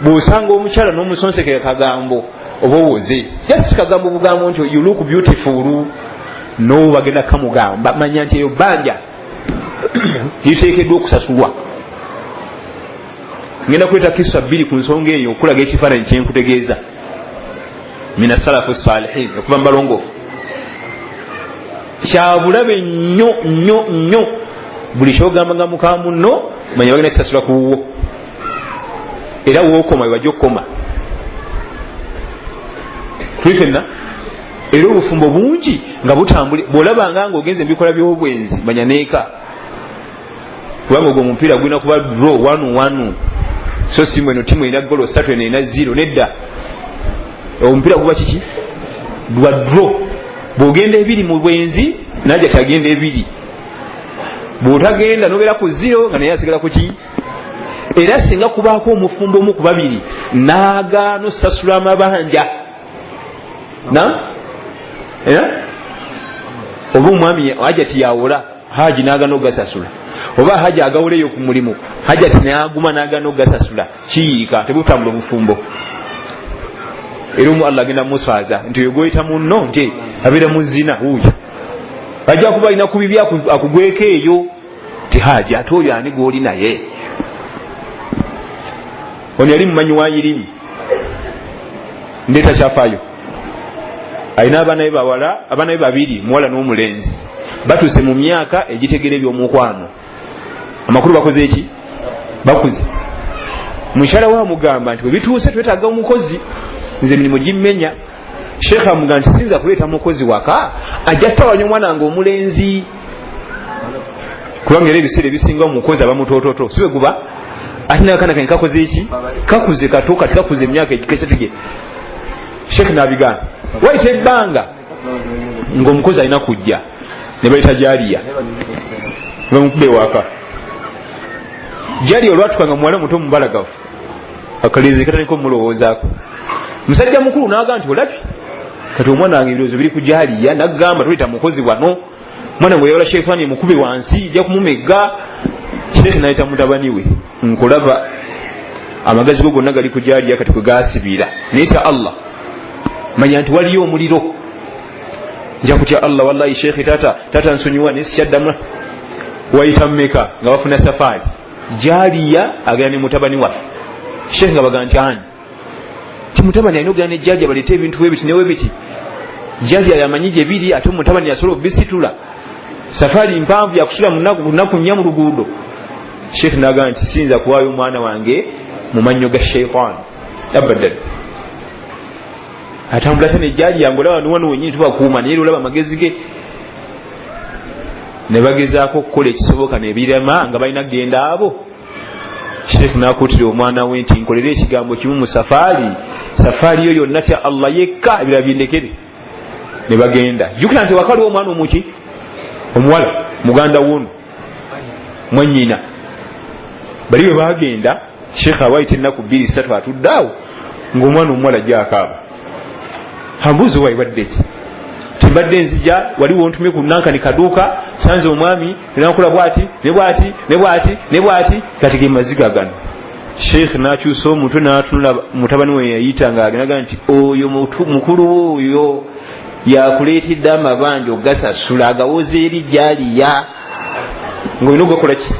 bw'osanga omukyala n'omusonseke kagambo oba owoze just kagambo bugambo nti you look beautiful no bagenda kamugamba manya nti eyo banja yiteekeddwa okusasulwa ngenda kuleta kisa bbiri ku nsonga eyo okulaga ekifaananyi kyenkutegeeza mina salafu salihin okuva mu balongoofu kyabulabe nnyo nnyo nnyo buli kyogambanga muka munno manya bagenda kisasula ku wuwo era wookoma webajja okukoma tuli fenna era obufumbo bungi nga butambule bw'olabanga nga ogenze ebikola by'obwenzi manya neeka kubanga ogwo omupiira gulina kuba draw 1-1 so simu eno timu erina golo 3 eno erina 0 nedda omupiira guba kiki gwa draw bw'ogenda ebiri mu bwenzi najja kyagenda ebiri bw'otagenda nobeera ku 0 nga naye asigala ku ki era singa kubaako omufumbo omu ku babiri naagaana osasula amabanja oba omwami hajati yawola haji naagaana ogasasula oba haji agawoleyo ku mulimu hajati naaguma naagaana ogasasula kiyiika tebutambula obufumbo era omu Allah agenda musaaza nti oyo goyita munno nti abeera mu zina huyo ajja kuba alina ku bibi akugweko eyo ti haji ate oyo ani gwoli naye ono yali mumanyi wa irimu ndeeta kyafaayo alina abaana be bawala abaana be babiri muwala n'omulenzi batuuse mu myaka egitegera eby'omukwano amakulu bakoze eki bakuze mukyala we amugamba nti webituuse twetaaga omukozi nze emirimu gimmenya sheekh amugamba nti sinza kuleeta mukozi waka ajja ttawanya omwana wange omulenzi kubanga era ebiseera ebisinga omukozi abamutoototo si bwe guba ate nakana kani kakoze eki kakuze kato kati kakuze emyaka ekikekyatege sheekh n'abigamba wayita ebbanga ng'omukozi alina kujja ne bayita jaliya bamukube waka jaliya olwatukanga muwala muto mubalagavu akalizi kataniko mulowoozaako musajja mukulu n'agamba nti olabye kati omwana wange ebirowoozo biri ku jaliya n'agamba tuleta mukozi wano mwana gwe yawola shefaani mukube wansi ijja kumumegga sheekh nayita mutabani we nkulaba amagazi go gonna gali ku jaliya kati kwe gaasibira nayita Allah manya nti waliyo omuliro nja kutya Allah wallahi sheekh tata nsonyiwa nesikyaddamu wayita mmeka nga bafuna safaari jaliya agenda ne mutabani waffe sheekh nga baga nti ani ti mutabani alina okugenda ne jaliya baleete ebintu webiti newebiti jaliya yamanyi gye biri ate mutabani yasobola obisitula safaari mpanvu yakusula munaku nnya mu luguudo sheekh naga nti siyinza kuwaayo omwana wange mu mannyo ga sheitaani abadan atambula tane jaliya ngolaba niwano wenyini tubakuuma naye olaba amagezi ge ne bagezaako okukola ekisoboka nebirema nga balina kugenda abo. Sheikh nakuutira omwana we nti nkolere ekigambo kimu mu safaari yo yonna tya Allah yekka ebirala bindekere. Ne bagenda jjukira nti wakaliwo omwana omuki omuwala muganda wono mwennyina bali bwe bagenda Sheikh awaita ennaku 2-3 atudde awo ng'omwana omuwala ajja akaaba. Ambuuza waibadde ki? Timbadde nzija waliwo ntume ku nankani kaduuka sanze omwami nakola bwati ne bwati ne bwati ne bwati kati ge maziga gano. Sheikh n'akyusa omutwe n'atunula mutabani we yayita ng'agiraga nti oyo mukulu oyo yakuleetedde amabanja ogasasula agawoza eri gyaliya ng'olina ogakola ki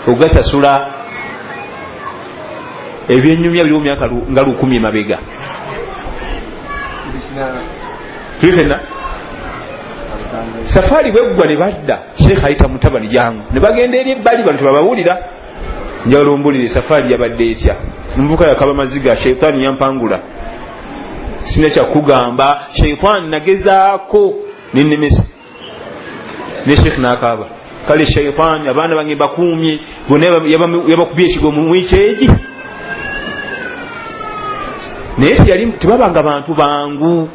ogasasula. Ebyenyumya biriwo myaka nga 10 emabega. Tulifena safari bweggwa ne badda Sheikh ayita mutabani jangu ne bagenda eri ebbali bantu babawulira njawulo ombulire safari yabadde etya. Omuvuka yakaba maziga Sheitani yampangula sina kyakugamba Sheitani nagezaako nennemesa ne Sheikh n'akaaba. Kale Sheitani abaana bange bakuumye bonna yabakubye ekigo mu mwiceegi naye yali tebabanga bantu bangu.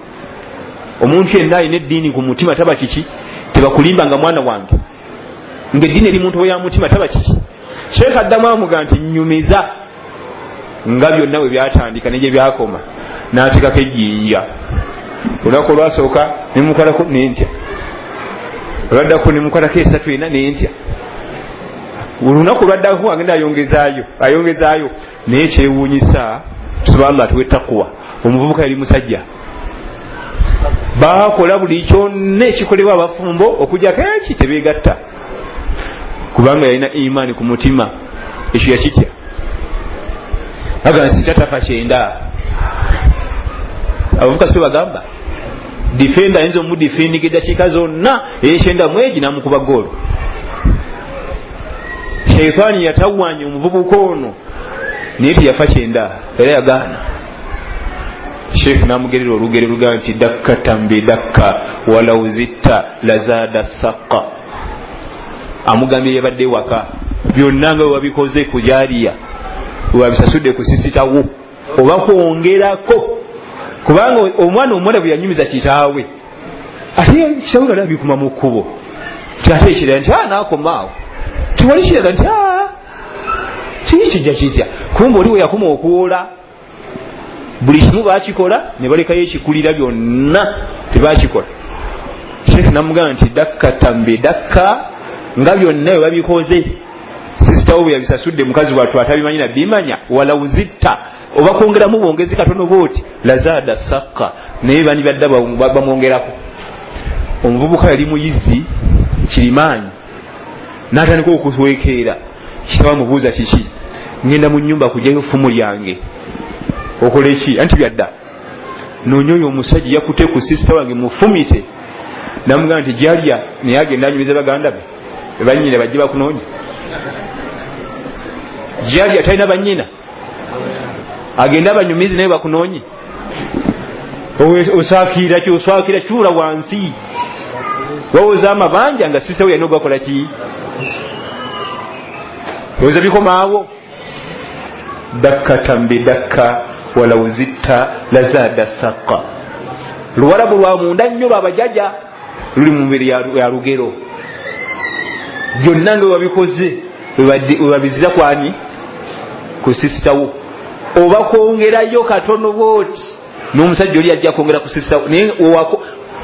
Omuntu yenna alina eddiini ku mutima taba kiki tebakulimba nga mwana wange ng'eddiini eri muntu ya mutima taba kiki. Sheikh addamu amuga nti nnyumiza nga byonna bwe byatandika negye byakoma n'atekako ejjinja. Olunaku olwasooka nemukolako nentya olwaddako nemukolako 3 ena nentya. Olunaku olwaddako agenda ayongezaayo naye kyewuunyisa subhanallah tuwe takwa omuvubuka yali musajja bakola buli kyonna ekikolebwa abafumbo okujjako eki tebeegatta kubanga yalina imaani ku mutima. Ekyo yakitya aga nsita tafa kyenda. Abavubuka si bagamba defenda ayinza omudifendinga eddakiika zonna eyekyenda mwegi namukuba goolo. Sheitani yatawanya omuvubuka ono naye teyafa kyenda era yagaana. Sheikh namugerera olugero luga nti dakka tambi dakka walau zitta lazada saqa. Amugambye yabadde waka byonna nga wabikoze ku jaliya wabisasudde kusisitawo oba kwongerako kubanga omwana omuwala bwe yanyumiza kitaawe ate kitaawe nga labikuma mu kkubo ate ekiraga nti naakomaawo tiwali kiraga nti kijja kumbe oli we yakoma okuwola buli kimu bakikola ne balekayo ekikulira byonna tebakikola. Sheikh namugamba nti dakka tambi dakka nga byonna bwe babikoze sisitawo bwe yabisasudde mukazi wattu atabimanyi nabimanya wala uzitta oba kwongeramu bwongezi katono booti lazada saqa naye bani badda bamwongerako. Omuvubuka yali muyizi kirimaanyi n'atandika okuswekeera kitaba mubuuza kiki ngenda mu nnyumba kujjayo ffumu lyange okola eki anti byadda noonya oyo omusajja yakute ku sisita wange mufumite. Namugamba nti jalya naye agenda anyumiza baganda be bannyina bajje bakunoonya. Jalya talina bannyina agenda abanyumizi naye bakunoonye. Osakira ki oswakira kyula wansi wawoza amabanja nga sisita we yalina ogakola ki oza bikomaawo. Dakka tambi dakka walau zitta lazada saqa. Luwarabu lwa munda nnyo lwabajaja luli mu mubiri ya lugero byonna nga wabikoze webabiziza kwani ku sisitawo oba kwongerayo katono booti n'omusajja oli ajja kwongera ku sisitawo naye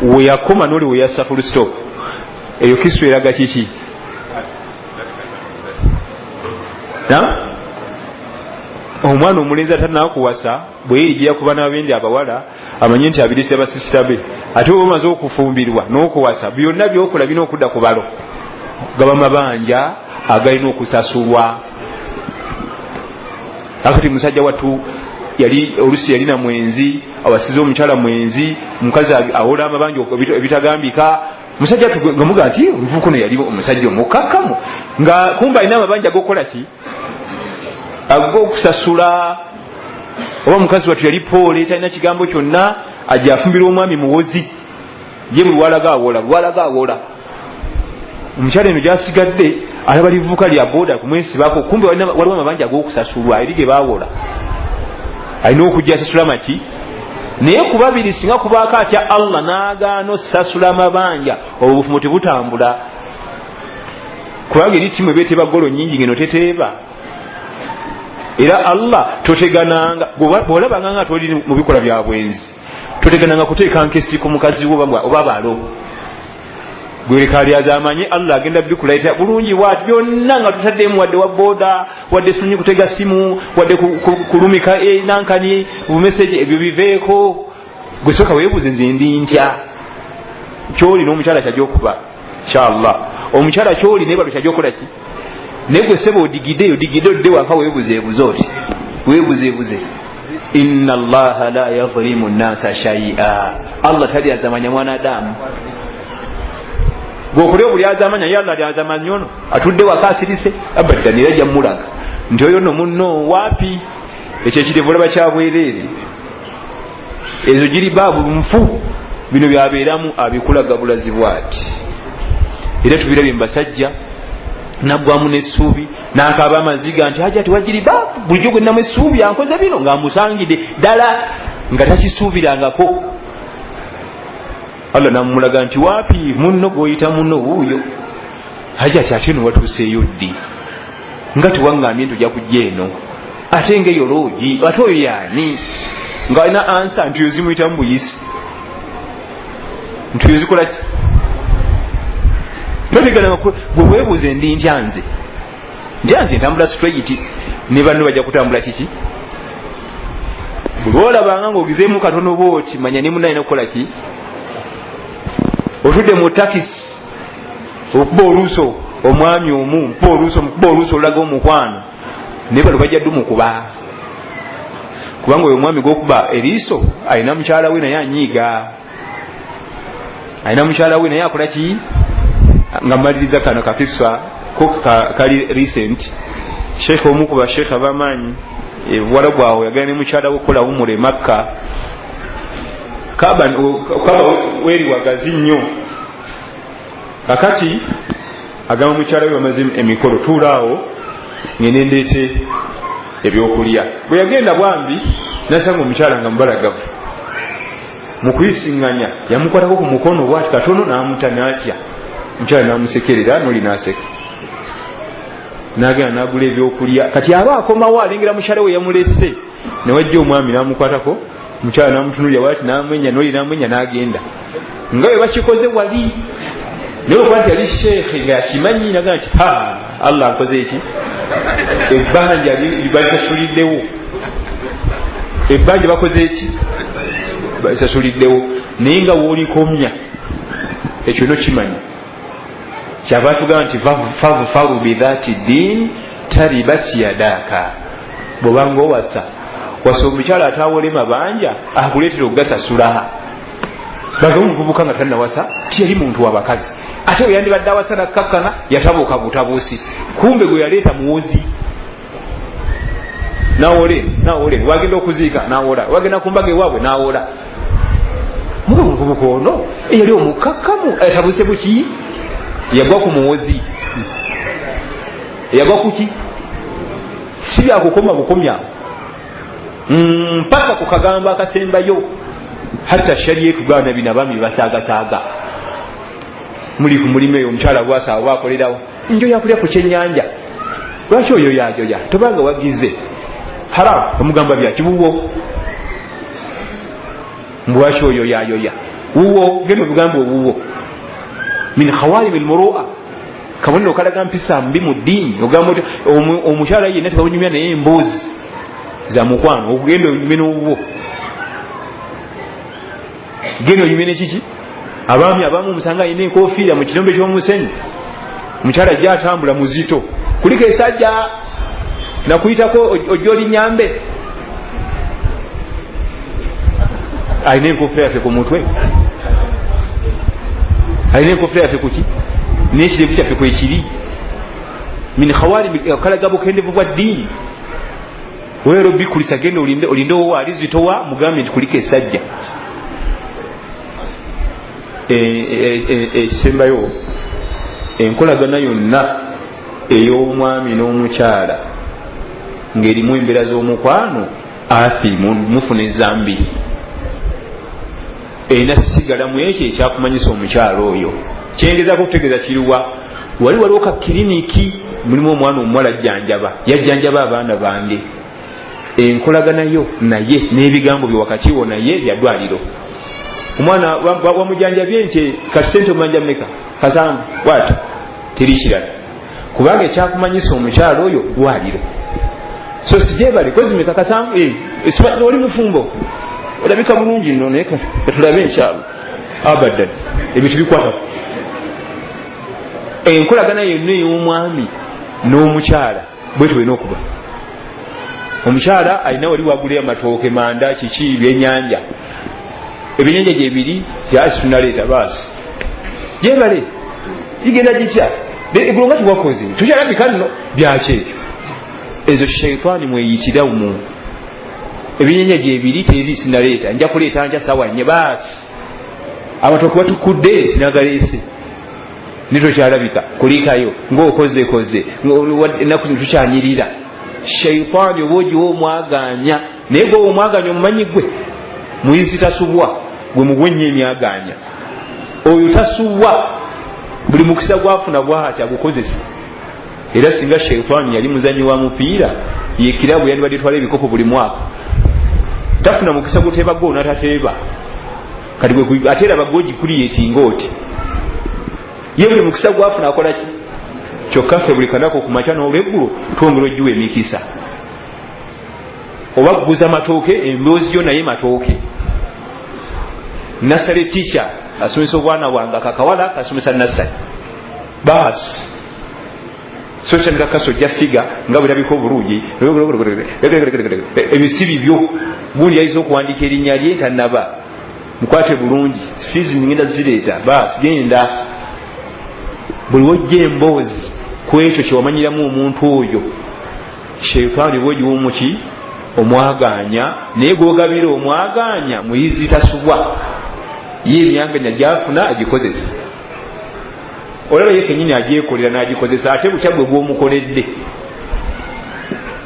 weyakoma n'oli weyassa full stop. Eyo Kristo eraga kiki omwana omulenzi atanaakuwasa bwe yerijira kuba n'abendi abawala amanye nti abirisa basisita be ate oba omaze okufumbirwa n'okuwasa byonna byokola birina okudda ku balo gaba mabanja agalina okusasulwa. Akati musajja wattu yali olusi yalina mwenzi awasize omukyala mwenzi omukazi awola amabanja ebitagambika. Musajja ngamuga nti omuvubuka ono yali omusajja omukakkamu nga kumba alina amabanja agokukola ki ag'okusasula. Oba mukazi wattu yali poole talina kigambo kyonna ajja afumbira omwami muwozi ye bulwalaga awola omukyala eno gyasigadde alaba livuka lya boda kumwesibako, kumbe waliwo amabanja ag'okusasulwa eri ge bawola, alina okujja asasula maki. Naye ku babiri singa kubaako atya Allah n'agaana osasula amabanja, obufumo tebutambula. Kubanga eri timu ebeeteba golo nyingi ngeno teteeba. Era Allah totegananga, bw'olabanga nga toli mu bikola bya bwenzi, totegananga kuteeka nkesi ku mukazi wo oba balo. Gweleka alyaza amanye Allah agenda bikulaita bulungi bwati byonna nga tutaddemu wadde wa boda, wadde simanyi kutega simu, wadde kulumika nankani bumeseje, ebyo biveeko. Gwe soka weebuze nze ndi ntya kyoli n'omukyala kyajjokuba inshallah. Omukyala kyoli naye balo kyajjokola ki? Naye gwe sebo odigidde odde wanka weebuzeebuze oti weebuzeebuze. Inna Allaha la yadhlimu nnasa shay'a, Allah talyazamanya mwanadamu. Gwokulya obulyazamanya ye Allah lyazamanya ono atudde waka asirise abaddani era jammulaga nti oyo no munno waapi. Ekyo ekiteevu olaba kyabwereere, ezo giri baabu nfu, bino byabeeramu abikulaga bulazi bwati. Era tubirabye mu basajja naggwamu n'essuubi n'akaaba amaziga nti haja tiwagiri baabu, bulijjo gwe namu essuubi ankoze bino ng'amusangidde ddala nga takisuubirangako. Allah namulaga nti waapi munno gwoyita munno wuuyo, haja ate no watuuseeyo ddi nga tiwaŋŋambye nti ojja kujja eno ate ng'eyo loogi ate oyo yaani nga alina ansa nti oyo zimuyitamu buyisi, nti oyo zikola ki? totegananga gwe weebuuze ndi ntyanze ntambula straight, ne banno bajja kutambula kiki? Buli olabanga ng'ogizeemu katono bwoti manya ne munno alina kukola ki? Otudde mu takisi okuba oluuso omwami omu mpa oluuso olaga omukwano, naye bano bajja ddu mukuba, kubanga oyo omwami gwokuba eriiso alina mukyala we naye anyiiga, alina mukyala we naye akola ki? Nga mmaliriza kano kakiswa ko kali recent, sheekh omu ku basheekh ab'amaanyi buwala bwawe yagala ne mukyala we okukola umure Makka. Kaba weri wagazi nnyo, kakati agamba mukyala we bamaze emikolo tuulaawo ngende ndeete ebyokulya. Bwe yagenda bwambi nasanga omukyala nga mubalagavu, mu kuyisiŋŋanya yamukwatako ku mukono bwati katono n'amuta n'atya. Omukyala n'amusekerera n'oli n'aseka, n'agenda n'agula ebyokulya. Kati aba akomawo alengera mukyala we yamulese, ne wajja omwami n'amukwatako, mukyala n'amutunulya bwati n'amwenya, n'oli n'amwenya n'agenda nga bwe bakikoze wali. Naye okuba nti yali sheekhe ng'akimanyi naga nti Allah akoze eki? Ebbanja balisasuliddewo, ebbanja bakoze eki? Balisasuliddewo. Naye nga woolikomya ekyo no kimanyi kyava tugamba nti favu bidhati din taribat yadaka. Bw'obanga owasa omukyala atawola mabanja akuleetera okugasasula. Baga omuvubuka nga tannawasa tiyali muntu w'abakazi, ate we yandibadde awasa nakkakkana yatabuuka butabuusi, kumbe gwe yaleeta muwozi. Nawole wagenda okuziika nawola, wagenda ku mbaga ewaabwe nawola. Muga omuvubuka ono eyali omukakkamu atabuuse buki? Yagwa ku muwozi. Yagwa kuki? Si byakukoma bukomya mpaka ku kagambo akasembayo. Hatta sharia etugana bina bami basaagasaaga. Muli ku mulimu eyo omukyala bwasaawa bwakolerawo njoya kulya ku kyennyanja, lwaki oyo yajoya? Tobanga wagize haramu omugamba bya kibuwo, lwaki oyo yajoya? Wuwo genda obugambo obuwo min khawarim almurua, kabonero kalaga mpisa mbi mu ddiini. Ogamba omukyala yenna tebanyumya naye emboozi za mukwano, okugenda onyume n'obuwo, genda onyume n'ekiki? Abaami abamu omusanga alina enkofiira mu kirombe ky'omusenyu, omukyala ajja atambula muzito, kuliko esajja nakuyitako ojja olinyambe, alina enkofiira yaffe ku mutwe, alina enkofiira yaffe kuki? N'ekirevu kyaffe kwekiri. Min khawari kalaga bukendevu bwa ddiini. Weero bikulisa genda olinde owa alizitowa mugambe nti kuliko esajja. Ekisembayo enkolagana yonna ey'omwami n'omukyala ng'erimu embeera z'omukwano athimu mufuna ezambi erina sigala mu ekyo ekyakumanyisa omukyala oyo. Kyengezaako okutegeeza kiruwa, waliwo ka kiriniki mulimu omwana omuwala yajjanjaba abaana bange, enkolagana yo naye n'ebigambo bye wakati wo naye bya ddwaliro. Omwana wamujanjabye nti kasente omanja mmeka kasanvu bwati teri kirala, kubanga ekyakumanyisa omukyala oyo ddwaliro. So sijebale kozi meka kasanvu oli mufumbo olabika bulungi nno naye katulabe enkyalo abadan ebintu bikwata. Enkolagana yonna ey'omwami n'omukyala bwe tulina okuba. Omukyala alina wali wagulira amatooke manda kiki byennyanja, ebyennyanja gyebiri kyasi tunaleeta baasi gyebale igenda gitya eggulo nga tiwakoze tukyalabika nno byakyekyo. Ezo shaitani mweyitira mu ebyennyanja gyebiri teri sinaleeta nja kuleeta nja sawa nye baasi amatooke batukudde sinagaleese nitokyalabika kulikayo ng'okozekoze ennaku tukyanyirira. Shaitani oba ogiwa omwaganya naye gwe omwaganya omumanyi gwe muyizi tasubwa gwe mugwenya emyaganya oyo tasubwa buli mukisa gwafuna bwati agukozesa. Era singa shaitani yali muzanyi wa mupiira yekirabu yandibadde twala ebikopo buli mwaka tafuna mukisa guteeba gwo natateeba kati gwe ateera bagoji kuli yetingoti ye buli mukisa gwafuna akola ki kyokka ffe buli kanako ku makya n'olweggulo twongera ogiwa emikisa. Oba kuguza matooke emboozi yo naye matooke. Nasale teacher asomesa obwana bwange akakawala kasomesa nasale baasi so kyandika kasojja figa nga bwerabika obulungi ebisibi byo gundi yayinza okuwandiika erinnya lye tannaba mukwate bulungi fizi ngenda zireeta baasi genda buli wojja emboozi ku ekyo kyewamanyiramu omuntu oyo. Sheitani bwogiwa omuki omwaganya naye gwogabira omwaganya muyizi tasubwa ye emyaganya gyafuna agikozesa. Olaba ye kenyini agyekolera n'agikozesa ate bukya bwe bw'omukoledde.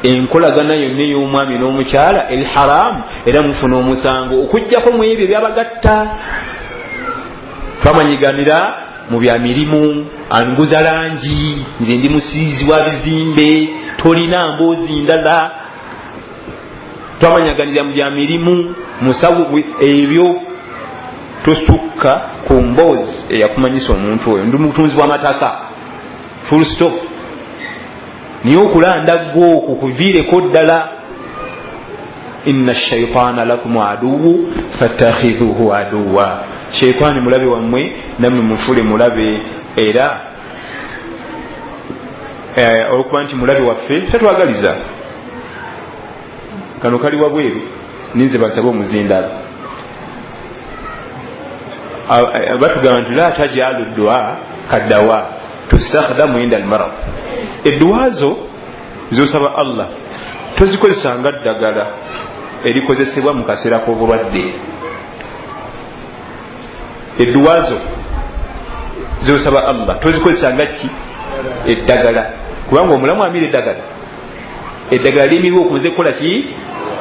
Enkolagana yonna ey'omwami n'omukyala eri haramu era mufuna omusango okuggyako mu ebyo byabagatta. Twamanyiganira mu bya mirimu anguza langi nze ndi musiizi wa bizimbe tolina mboozi ndala. Twamanyaganira mu bya mirimu musawo ebyo tosukka ku mboozi eyakumanyisa omuntu oyo ndi mutunzi w'amataka full stop. Niye okulanda gwo okukuviireko ddala. Inna shaitana lakum aduwu fattakhidhuhu aduwa. Shaitani mulabe wammwe nammwe mufule mulabe. Era olwokuba nti mulabe waffe tatwagaliza kano kali wabweru ninze basabe omuzindala batugamba nti la tajalu dua kaddawa tustakhdamu inda almarad. Edduwazo zosaba Allah tozikozesa nga ddagala erikozesebwa mu kaseera k'obulwadde. Edduwazo zosaba Allah tozikozesa nga ki eddagala kubanga omulamu amira eddagala limirwa okuze kukola ki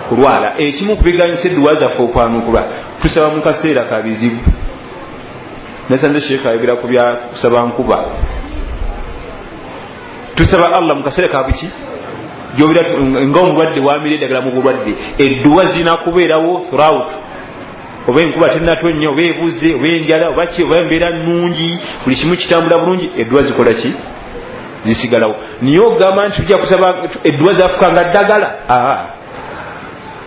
kulwala. Ekimu kubiganyisa edduwazo affe okwanukula tusaba mu kaseera ka bizibu. Nasanze Sheikh ayogera ku bya kusaba nkuba. Tusaba Allah mu kaseera ka biki gyobira nga omulwadde wamira eddagala mu bulwadde. Edduwa zina kubeerawo throughout. Oba enkuba tennatonnya oba ebuze oba enjala oba ki oba embeera nnungi buli kimu kitambula bulungi edduwa zikola ki zisigalawo. Niye ogamba nti tujja kusaba edduwa zafuka nga ddagala.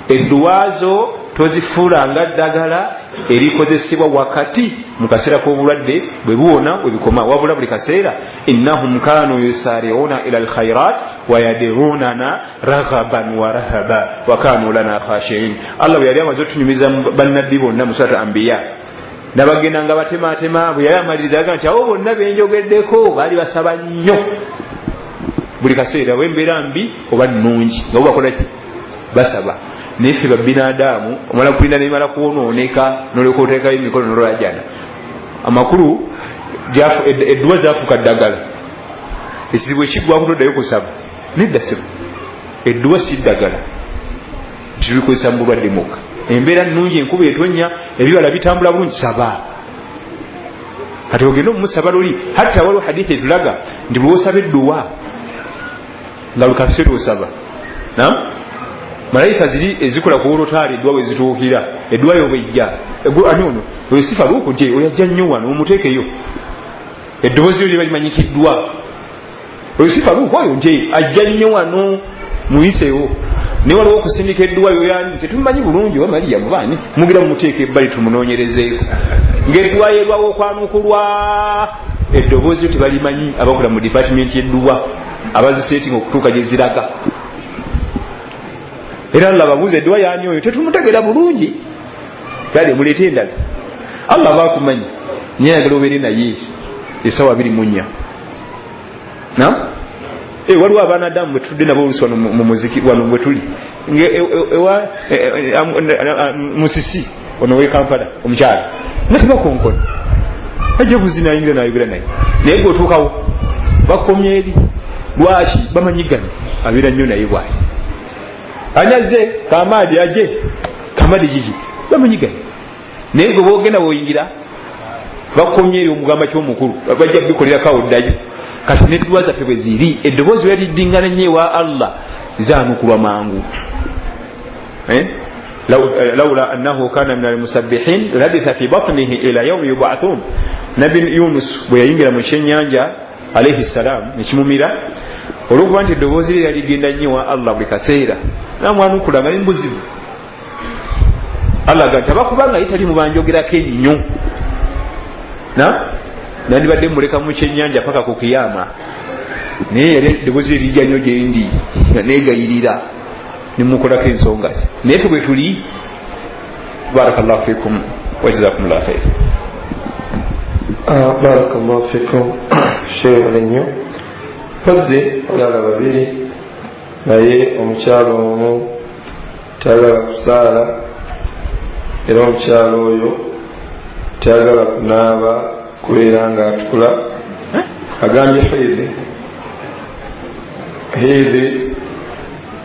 Edduwazo tozifuula nga ddagala erikozesebwa wakati mu kaseera k'obulwadde bwe buwona we bikoma. Wabula buli kaseera innahum kanu yusari'una ila alkhairat wa yad'unana raghaban wa rahaba wa kanu lana khashi'in. Allah bwe yali amaze otunyumiza bannabbi bonna mu suratu Anbiya nabagenda nga batematema bwe yali amaliriza aga nti abo bonna benjogeddeko baali basaba nnyo buli kaseera wembeera mbi oba nnungi nga bo bakola ki basaba. Neffe babinadamu omala kulinda nemala kuwonooneka nolyoka oteekayo emikono nololajana amakulu edduwa zaafuuka ddagala ekizibu ekiggwako toddayo kusaba nedda ssebo edduwa si ddagala tulikozesa mu bulwadde mukka embeera nnungi enkuba etonnya ebibala bitambula bulungi saba kati ogenda omumusaba luli hatta waliwo hadithi etulaga nti bwosaba edduwa nga lukafise lwosaba malayika ziri ezikola ku wolotaali edduwa bwe zituukira edduwa yo bwejja anono oyo sifa luuku nti oyajja nnyo wano omuteekeyo eddoboozi lyo limanyikiddwa oyo sifa luuku oyo nti ajja nnyo wano muyisewo ne waliwo okusindika edduwa yo yani tetumanyi bulungi wa Mariya mubaani mugira mumuteeka ebbali tumunoonyerezeeko ng'edduwa yerwawo okwanukulwa eddoboozi lyo tebalimanyi abakola mu dipatimenti y'edduwa abaziseetinga okutuuka gye ziraga era Allah babuuza edduwa yani oyo tetumutegera bulungi kale muleete endala Allah bakumanyi naye ayagala obeere naye essaawa 24 waliwo abaana Adamu bwe tutudde nabo oluusi wano mu muziki wano bwe tuli musisi ono w'e Kampala omukyala nga tebakonkona ajja buzinayingira nayogera naye naye gweotuukawo bakomye eri lwaki bamanyigana abeera nnyo naye bwati anyaze kamaadi aje kamaadi gigi bamanyigana naye gwe boogenda bwoyingira bakomye eri omugamba ky'omukulu bajja bikolerawo ddayo kati nedduwa zaffe bwe ziri eddoboozi bwe liddingana nnyo ewa Allah zaanukulwa mangu laula annahu kana min almusabbihin labitha fi batnihi ila yawmi yub'athun nabi Yunus bwe yayingira mu kyennyanja alayhi salam nekimumira olwokuba nti eddoboozi lye yaligenda nnyo ewa Allah buli kaseera namwanukula nga nimbuzibu Allah gati abakubanga yitali mubanjogerako ennyo nandibadde muleka mu kyennyanja paka ku kiyama naye yali eddoboozi lijja nnyo gyendi nga negayirira nimukolako ensonga ze naye fe bwe tuli barakallahu fikum wajazakumullahu khair. Barakallahu fikum shehe nnyo kozze abaana babiri naye omukyalo omu tayagala kusaala era omukyalo oyo tayagala kunaaba kubeera nga atukula agambye hiidi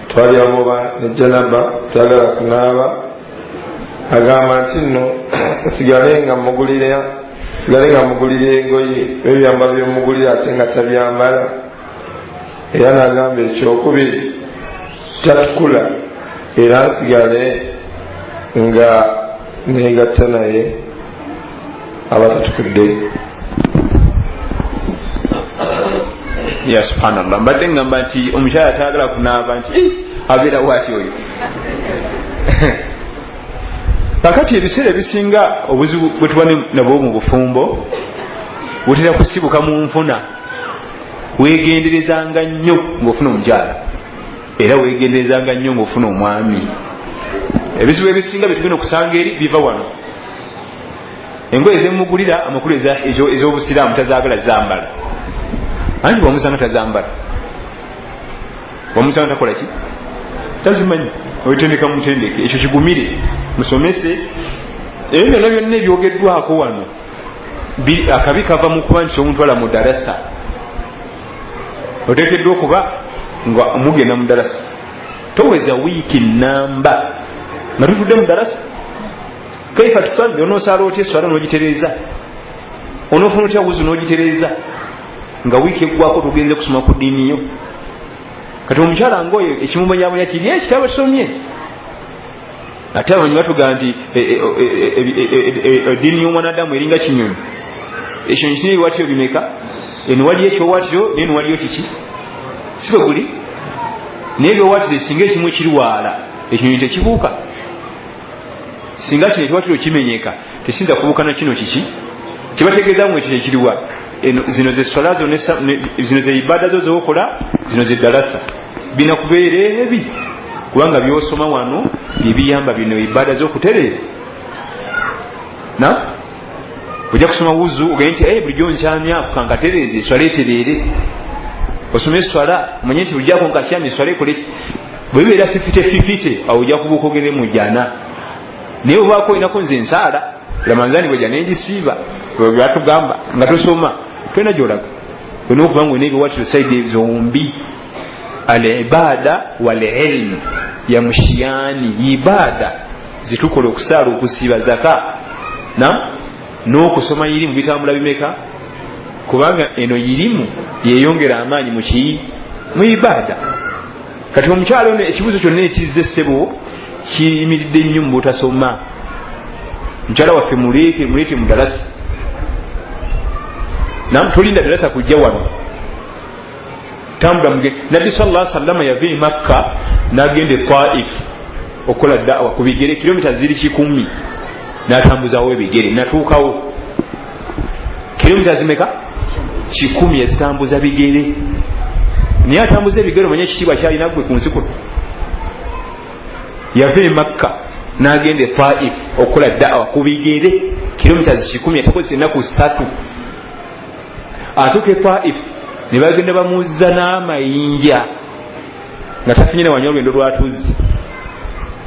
twali amuba ne janaba tayagala kunaaba agamba nti nno sigale nga mugulira engoye ebyamba byomugulira ate nga tabyambala era nagamba ekyokubiri tatukula era nsigale nga negatta naye abatatukudde. Ya subhanallah mbadde ngamba nti omukyala atayagala kunaaba nti abeera waati oyo kakati ebiseera ebisinga obuzibu bwe tuba nabwo mu bufumbo butera kusibuka mu nfuna weegenderezanga nnyo ng'ofuna omukyala era weegenderezanga nnyo ng'ofuna omwami. Ebizibu ebisinga byetugenda okusanga eri biva wano. Engoye ezemugulira amakulu ez'obusiraamu tazaagala zambala anti wamusanga tazambala wamusanga takola ki tazimanyi oyitendeka mutendeke ekyo kigumire musomese ebyo byonna byonna ebyogeddwako wano akabi kava mu kuba nti omutwala mu darasa oteekeddwa okuba nga omugenda mu darasa toweza wiiki namba nga tutudde mu darasa kaifa tusalli onoosaala otya eswala n'ogitereeza onoofuna otya wuzu n'ogitereeza nga wiiki eggwako tugenze kusoma ku ddiini yo kati omukyala ngaoyo ekimumanyamanya kiri ekitabo kisomye ate abamanyi batugaa nti eddiini y'omwanadamu eringa kinyonyi ekyo kitina ebiwatiro bimeka eno waliyo ekyowatiro neno waliyo kiki si bwe guli naye ebyowatiro esinga ekimu ekirwala ekinyonyi tekibuuka singa kino ekiwatiro kimenyeka tesinza kubuuka na kino kiki kibategeezaamu ekyo ekiriwa zino ze swala zo zino ze ibada zo zokola zino ze darasa bina kubeera ebi kubanga byosoma wano byebiyamba bino ibada z'okutereera ojja kusoma wuzu ogende nti bulijjo nkyamya kankatereeze eswala etereere osome eswala omanye nti ojjako nkakyamya eswala ekoleki bwe bibeera 50-50 awo ojja kubuuka ogende mu jjana naye obaako olinako nze nsaala Ramadhani bwe janegisiiba byatugamba nga tusoma twena gyolaga olina okuba nga olina ebiwatiro saidi zombi. Al-ibada wal-ilm yamushiyani, ibada zitukola okusaala, okusiiba, zaka n'okusoma irimu bitambula bimeka? Kubanga eno irimu yeyongera amaanyi mu ibada. Kati omukyalo ono ekibuzo kyonna ekizze ssebo kiyimiridde nnyo mu butasoma. Mukyala waffe muleete mu dalasa, tolinda dalasa kujja wano, tambula mugende. Nabbi sallallahu alaihi wasallam yava e Makka n'agenda e Taif okukola da'wa ku bigere kilomita ziri 100, n'atambuzawo ebigere, natuukawo kilomita zimeka? 10 yazitambuza bigere. Naye atambuza ebigere omanye ekitiibwa kyalina gwe ku nsi kuno. Yava e Makka n'agenda e Taif okukola da'wa ku bigere kilomita 10, yatakozesa ennaku 3. Atuuka e Taif ne bagenda bamuzza n'amayinja nga tafunye ne wanya olwendo lwatuzi.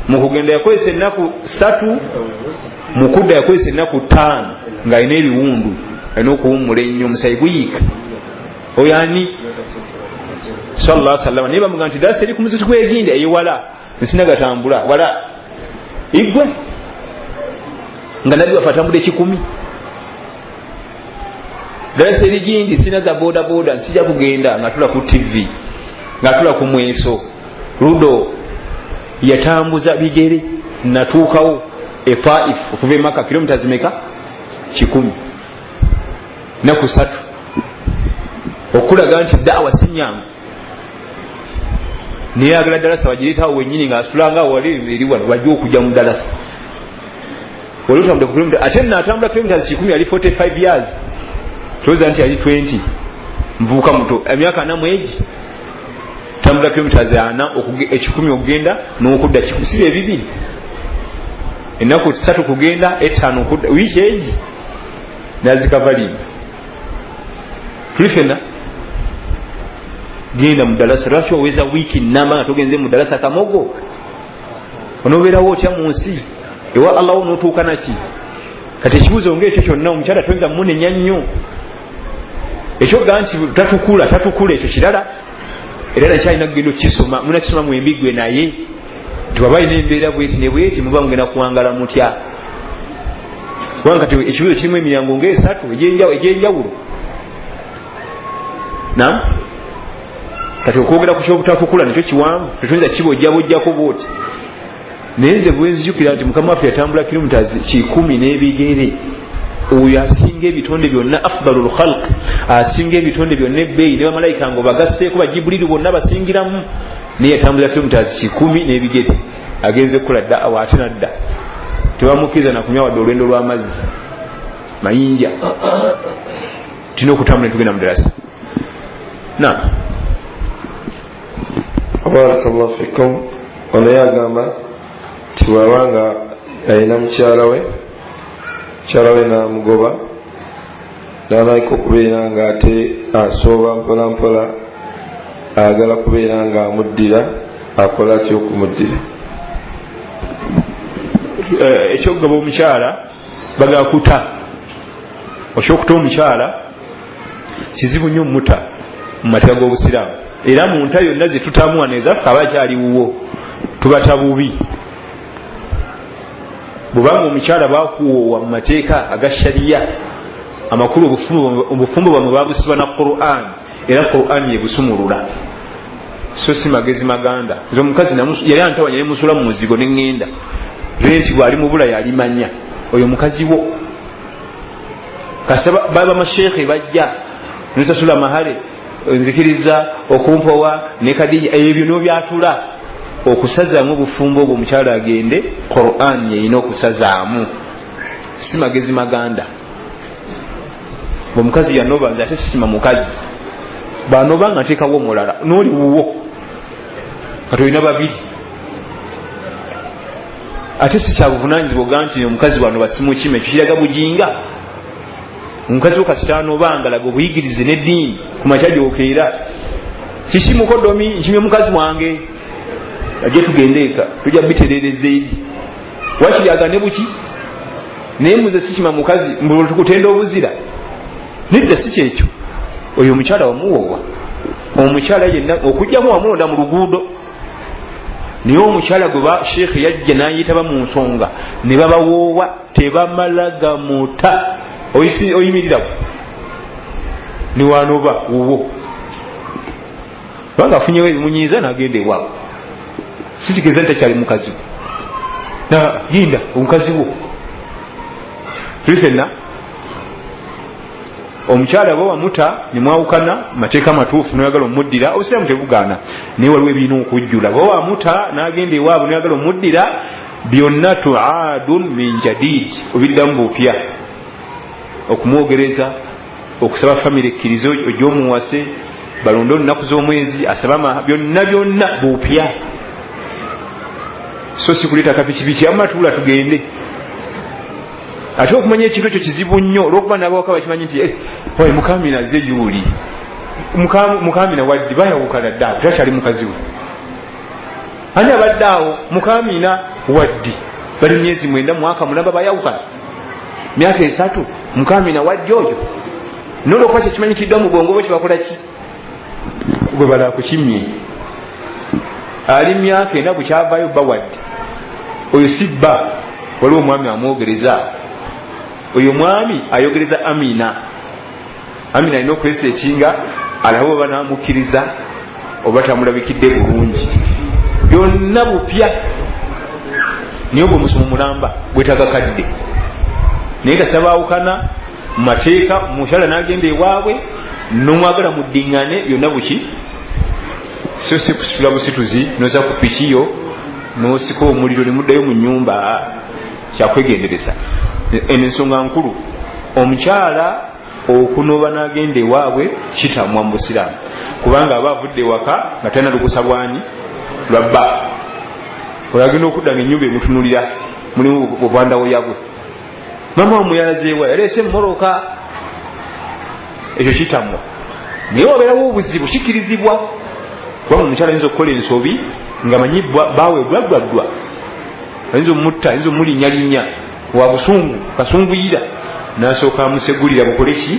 Mu kugenda yakozesa ennaku 3, mu kudda yakozesa ennaku 5 ng'alina ebiwundu, alina okuwummula ennyo, omusayi guyiika. Oyo ani? Sallallahu alaihi wasallam. Naye bamugamba nti ddala seri ku muziti gw'egindi eyiwala nsina gatambula wala igwe nga nabbi wafe atambula 10. Ddala seri gindi sina za boda boda, nsijja kugenda nga tula ku TV, nga tula ku mweso ludo. Yatambuza bigere, natuukawo e Taif okuva e Makka kilomita zimeka? 10 naku 3, okulaga nti da'wa si nnyangu. Naye agala dalasa bagireetawo wennyini ng'asitulanga wali eri wano bajja okujja mu dalasa. Wali otambula ku kilomita, ate n'atambula kilomita 10 yali 45 years, tolowooza nti yali 20 mvubuka muto, emyaka 4 egi tambula kilomita 10 okugenda n'okudda 10, si bye bibiri, ennaku 3 kugenda 5 okudda, wiiki egi nazikavalinga. Tuli fenna genda mu dalasa. Lwaki oweza wiiki nnamba nga togenze mu dalasa kamogo? Onoobeerawo otya mu nsi ewa Allah onootuuka naki? Kati ekibuzo ng'ekyo kyonna omukyala toyinza munenya nnyo. Ekyoga nti tatukula ekyo kirala, era nakyalina kugenda okukisoma, munakisoma mu embigwe naye tibaba alina embeera bweti ne bweti muba mugenda kuwangala mutya. Kubanga kati ekibuzo kirimu emiryango ng'esatu egy'enjawulo. Kati okwogera ku ky'obutakukula nakyo kiwanvu, tetuyinza kibojjabojjako bwoti. Naye nze bwe nzijukira nti Mukama waffe yatambula kilomita 10 n'ebigere. Oyo asinga ebitonde byonna, afdalul khalq, asinga ebitonde byonna ebbeeyi, ne bamalayika ngo bagasseeko Bajibuliri bonna basingiramu. Naye yatambula kilomita 10 n'ebigere, agenze kukola da'wa. Ate nadda tebamukkiriza nakunywa wadde olwendo lw'amazzi mayinja. Tulina okutambula ne tugenda mu dalasa. Barakallahu fikum. Ono yagamba nti bw'abanga alina mukyala we n'amugoba, n'alabika okubeera ng'ate asooba mpola mpola, ayagala kubeera ng'amuddira, akola ki okumuddira? Ekyokugaba omukyala bagakuta. Ekyokuta omukyala kizibu nnyo muta mu mateeka g'Obusiraamu, era mu nta yonna zetutamu wano ezaffe aba kyaliwuwo, tubata bubi. Bw'obanga omukyala bakuwoowa mu mateeka aga shariya amakulu, obufumbo bwamwe babusiba na Qur'an, era Qur'an yebusumulula, so si magezi maganda. Nze omukazi yali antawanya ne musula mu muzigo ne ŋŋenda, renti bw'ali mu bula yalimanya oyo mukazi wo. Kasaba baba masheekhe bajja nsasula mahale, nzikiriza okumpowa ne Kadija, ebyo n'obyatula okusazaamu obufumbo obwo omukyala agende Qur'an yeyina okusazaamu, si magezi maganda. Omukazi yanoba nze ate sisima mukazi, banoba nga nteekawo omulala n'oli wuwo kati olina babiri, ate si kyabuvunaanyizibwa oga nti omukazi wano basimu kime, ekyo kiraga bujinga. Omukazi wo kasitaanobanga laga obuyigirize n'eddiini ku makya gyokeera. Kiki mukodomi nkimye mukazi wange ajje tugende eka, tujja biterereza eri wakiri agane buki naye muze sikima mukazi mbultukutenda obuzira nedda si kyekyo oyo omukyala wamuwoowa omukyala yenna okujjamu wamulonda mu luguudo naye omukyala gwe sheekhe yajja n'ayitaba mu nsonga ne babawoowa tebamala gamuta oyimirirawo niwanoba wuwo kubanga afunyewo ebimunyiiza n'agenda ewaabwe sitigeza nti takyali mukazi we yinda omukazi wo tuli fenna omukyala bwe wamuta nemwawukana mateeka matuufu noyagala omuddira obusiraamu tebugaana naye waliwo ebirina okujjula bwe wamuta n'agenda ewaabwe noyagala omuddira byonna tuadun min jadid obiddamu bupya okumwogereza okusaba famire ekkirizo ogyomuwase balonde olunaku z'omwezi asaba byonna byonna bupya so si kuleeta kapikipiki amatuula tugende ate okumanya ekintu ekyo kizibu nnyo olwokuba nabawaka bakimanyi nti oye mukamina azze gyuli mukamina waddi bayawukana dda awo takyali mukazi we ani abadde awo mukamina waddi bali myezi 9 mwaka mulamba bayawukana myaka 3 mukamina waddi oyo nolokuba kyekimanyikiddwa mugongo bwe kibakola ki gwe bala kukimye ali myaka 4 bukyavayo bba waddi oyo si bba waliwo omwami amwogereza oyo mwami ayogereza Amina alina okulesa ekinga alawo oba namukkiriza oba tamulabikidde bulungi byonna bupya naye ogwo musomo mulamba gwetagakadde naye gasabaawukana mu mateeka mukyala n'agenda ewaabwe n'omwagala muddiŋŋane byonna buki so si kusitula busituzi noza ku pikiyo n'osika omuliro ne muddayo mu nnyumba kyakwegendereza ensonga nkulu omukyala okunoba n'agenda ewaabwe kitamwa mu busiraamu kubanga aba avudde waka nga talina lukusa bwani lwabba olagenda okudda nga ennyumba emutunulira mulimu bubwandawo yagwe mama omuyalazeewa yaleese mumoroka ekyo kitamwa naye wabeerawo obuzibu kikirizibwa kubanga omukyala ayinza okukola ensobi nga manyi baweebwaddwaddwa ayinza omutta ayinza omulinnyalinnya wa busungu kasunguyira nasooka amusegulira bukole ki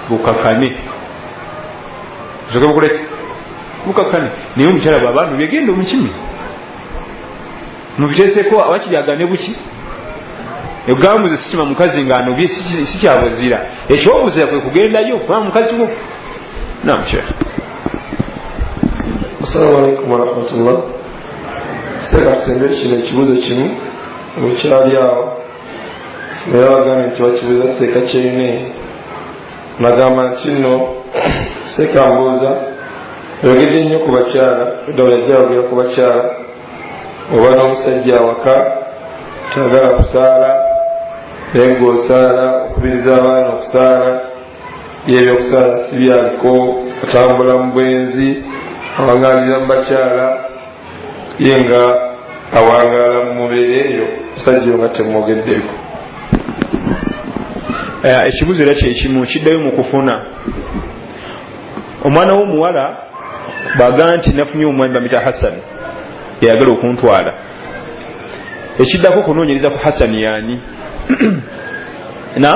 bukakane soka bukole ki bukakane naye omukyala bw'abantu byegenda omukimi mubiteeseko abakiryagane buki egamuze sikima mukazi ng'anobye si kyabuzira ekyobuzira kwe kugendayo kuba mukazi wo namukyala. Assalamu alaikum warahmatullah. Seka tusembere kino ekibuuzo kimu omukyali awo era bagambye nti bakibuuza Seka kyerine nagamba nti nno Seka mbuuza oyogedde nnyo ku bakyala edda yajja ayogera ku bakyala oba n'omusajja awaka tagala kusaala naye ng'osaala okubiriza abaana okusaala byebyokusaala si byaliko atambula mu bwenzi awangalira mu bakyala ye nga awangaala mu mubiri eyo musajja nga temwogeddeko. Ekibuzo era kyekimu kiddayo mu kufuna omwana w'omuwala baga nti nafunye omwami bamita Hassan eyagala okuntwala ekiddako kunoonyereza ku Hassan yaani na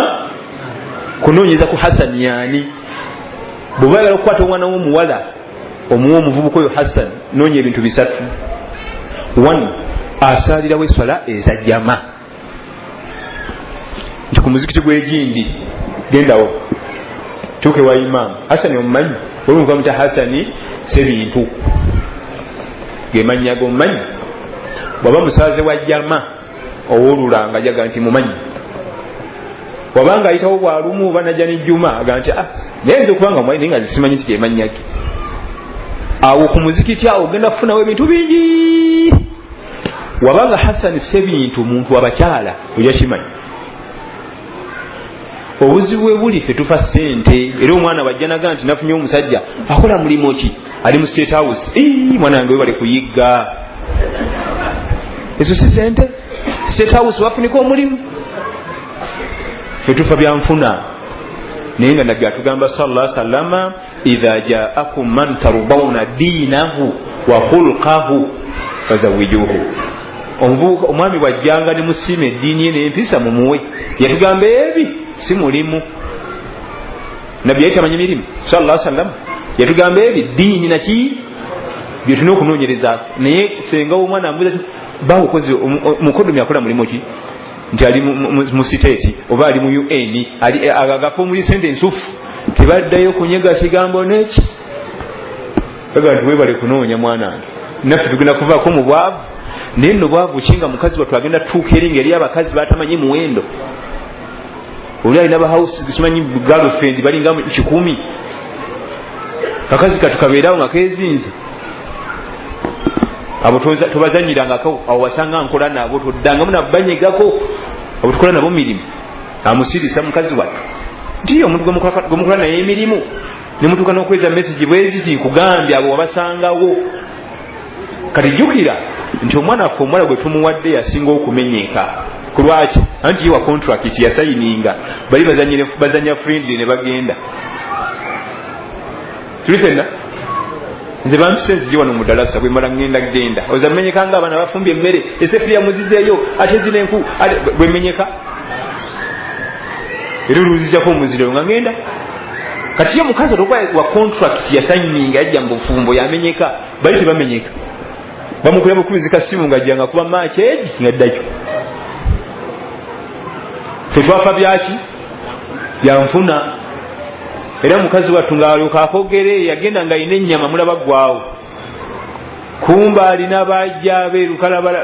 kunoonyereza ku Hassan yaani bw'oba oyagala okukwata omwana w'omuwala omuwa omuvubuka oyo Hassan noonya ebintu 3. 1 asaalirawo eswala ezajjama nti ku muzikiti gw'egindi gendawo tuuke wa imaamu Hassan omumanyi olumukamita Hassan sebintu gemanya gomumanyi bwaba musaaze wa jjama owolulanga jaga nti mumanyi wabanga ayitawo bwalumu banajja n'ejjuma aga nti naye nze okubanga mumanyi naye nga zisimanyi nti gemanyage awo ku muzikiti awo ogenda kufunawo ebintu bingi wabanga Hassan sebintu muntu abakyala ojja kimanyi obuzibu bwe buli ffe tufa ssente era omwana bajja naga nti nafunye omusajja akola mulimu ki ali mu State House mwana wange webale kuyigga ezo si ssente State House bafunika omulimu ffe tufa byanfuna naye nga nabbi atugamba sallallahu alaihi wasallam idha ja'akum man tarbawna dinahu wa khulqahu fazawijuhu omwami bwajjanga ne musiima eddiini ye n'empisa mumuwe yatugamba ebi si mulimu nabbi yali tamanyi mirimu sallallahu alaihi wasallam yatugamba ebi ddiini naki byetulina okunoonyerezaako naye senga omwana amubuuza bawukozi mukoddomi akola mulimu ki nti ali mu siteeti oba ali mu UN agafuumuli sente ensufu tebaddayo kunyega kigambo neki aga nti webale kunoonya mwanange naffe tugenda kuvaako mu bwavu naye nno bwavu kinga mukazi wattu agenda tuuka eri ngeri abakazi batamanyi muwendo oli alina bahausi simanyi girlfriend balinga 100 kakazi katukabeerawo nga kezinze abo tobazanyirangako awo wasanga nkola nabo toddangamu nabanyegako abo tukola nabo mirimu amusirisa mukazi wattu nti omuntu gwemukola naye emirimu nemutuuka n'okweza message bweziti nkugambye abo wabasangawo kati jjukira nti omwana waffe omuwala gwe tumuwadde yasinga okumenyeka kulwaki anti yewa contract yasayininga bali bazanya friendly ne bagenda tulifenna nze bampise nzije wano mu dalasa bwe mala genda ozamenyeka nga abaana bafumbye emmere esefiriya muzizeeyo ate zina enku bwemenyeka era oluzijjako omuziro nga ngenda kati ye mukazi olwokuba wa contract yasayininga yajja mu bufumbo yamenyeka bali tebamenyeka bamukulira bukubizika simu nga jjanga kuba maaki egi ngaddakyo tetwafa byaki byanfuna era mukazi wattu ngaalyoka akogere yagenda nga alina ennyama mulaba gwawo kumba alina bajja be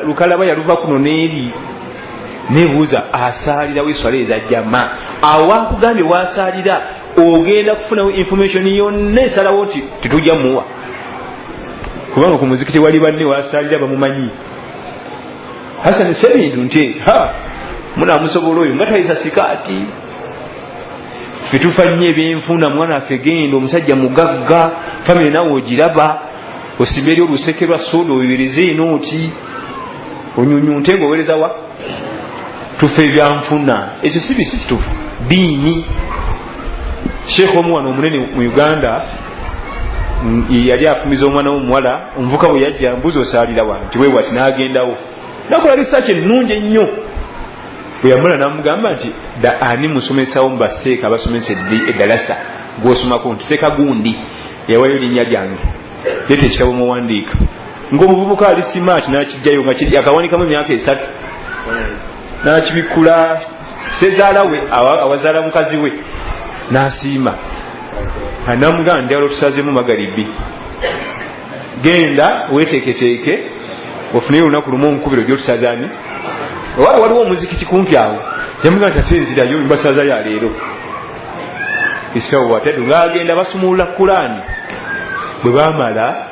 lukalaba yaluva kuno n'eri nebuuza asaalira weswala ezajjama awakugambye wasaalira ogenda kufunawo information yonna esalawo ti tetujja muwa kubanga ku muzikiti wali banne wasaalira bamumanyi Hassan sebintu nti munamusobola oyo nga tayisa sikaati fetufa nnyo ebyenfuna mwana affe genda omusajja mugagga famire nawe ogiraba osimba eri oluseke lwa soda oyubirize eno oti onyunyunte ngaowereza wa tufe ebyanfuna ekyo si bisi kitufu diini sheekh omu wano omunene mu Uganda yali afumiza omwana w'omuwala omuvuka bwe yajja mbuzi osaalira wa nti weewati n'agendawo nakola research ennungi ennyo bwe yamula n'amugamba nti ani musomesawo mu baseeka abasomesa eddalasa gw'osomako nti seeka gundi yawayo linnya lyange leeta ekitabo muwandiika ng'omuvubuka ali simaati n'akijjayo nga yakawanikamu emyaka 3 n'akibikkula sezaala we awazaala mukazi we n'asiima anamugamba ndi alo tusazeemu magalibi genda weeteeketeeke ofuneyo olunaku lumu omukubiro gy'otusazaani waliwo omuzikiti kumpi awo yamugamba tate nzirayo mbasaza ya leero isawo wateddu ng'agenda basumulula Kulaani bwe baamala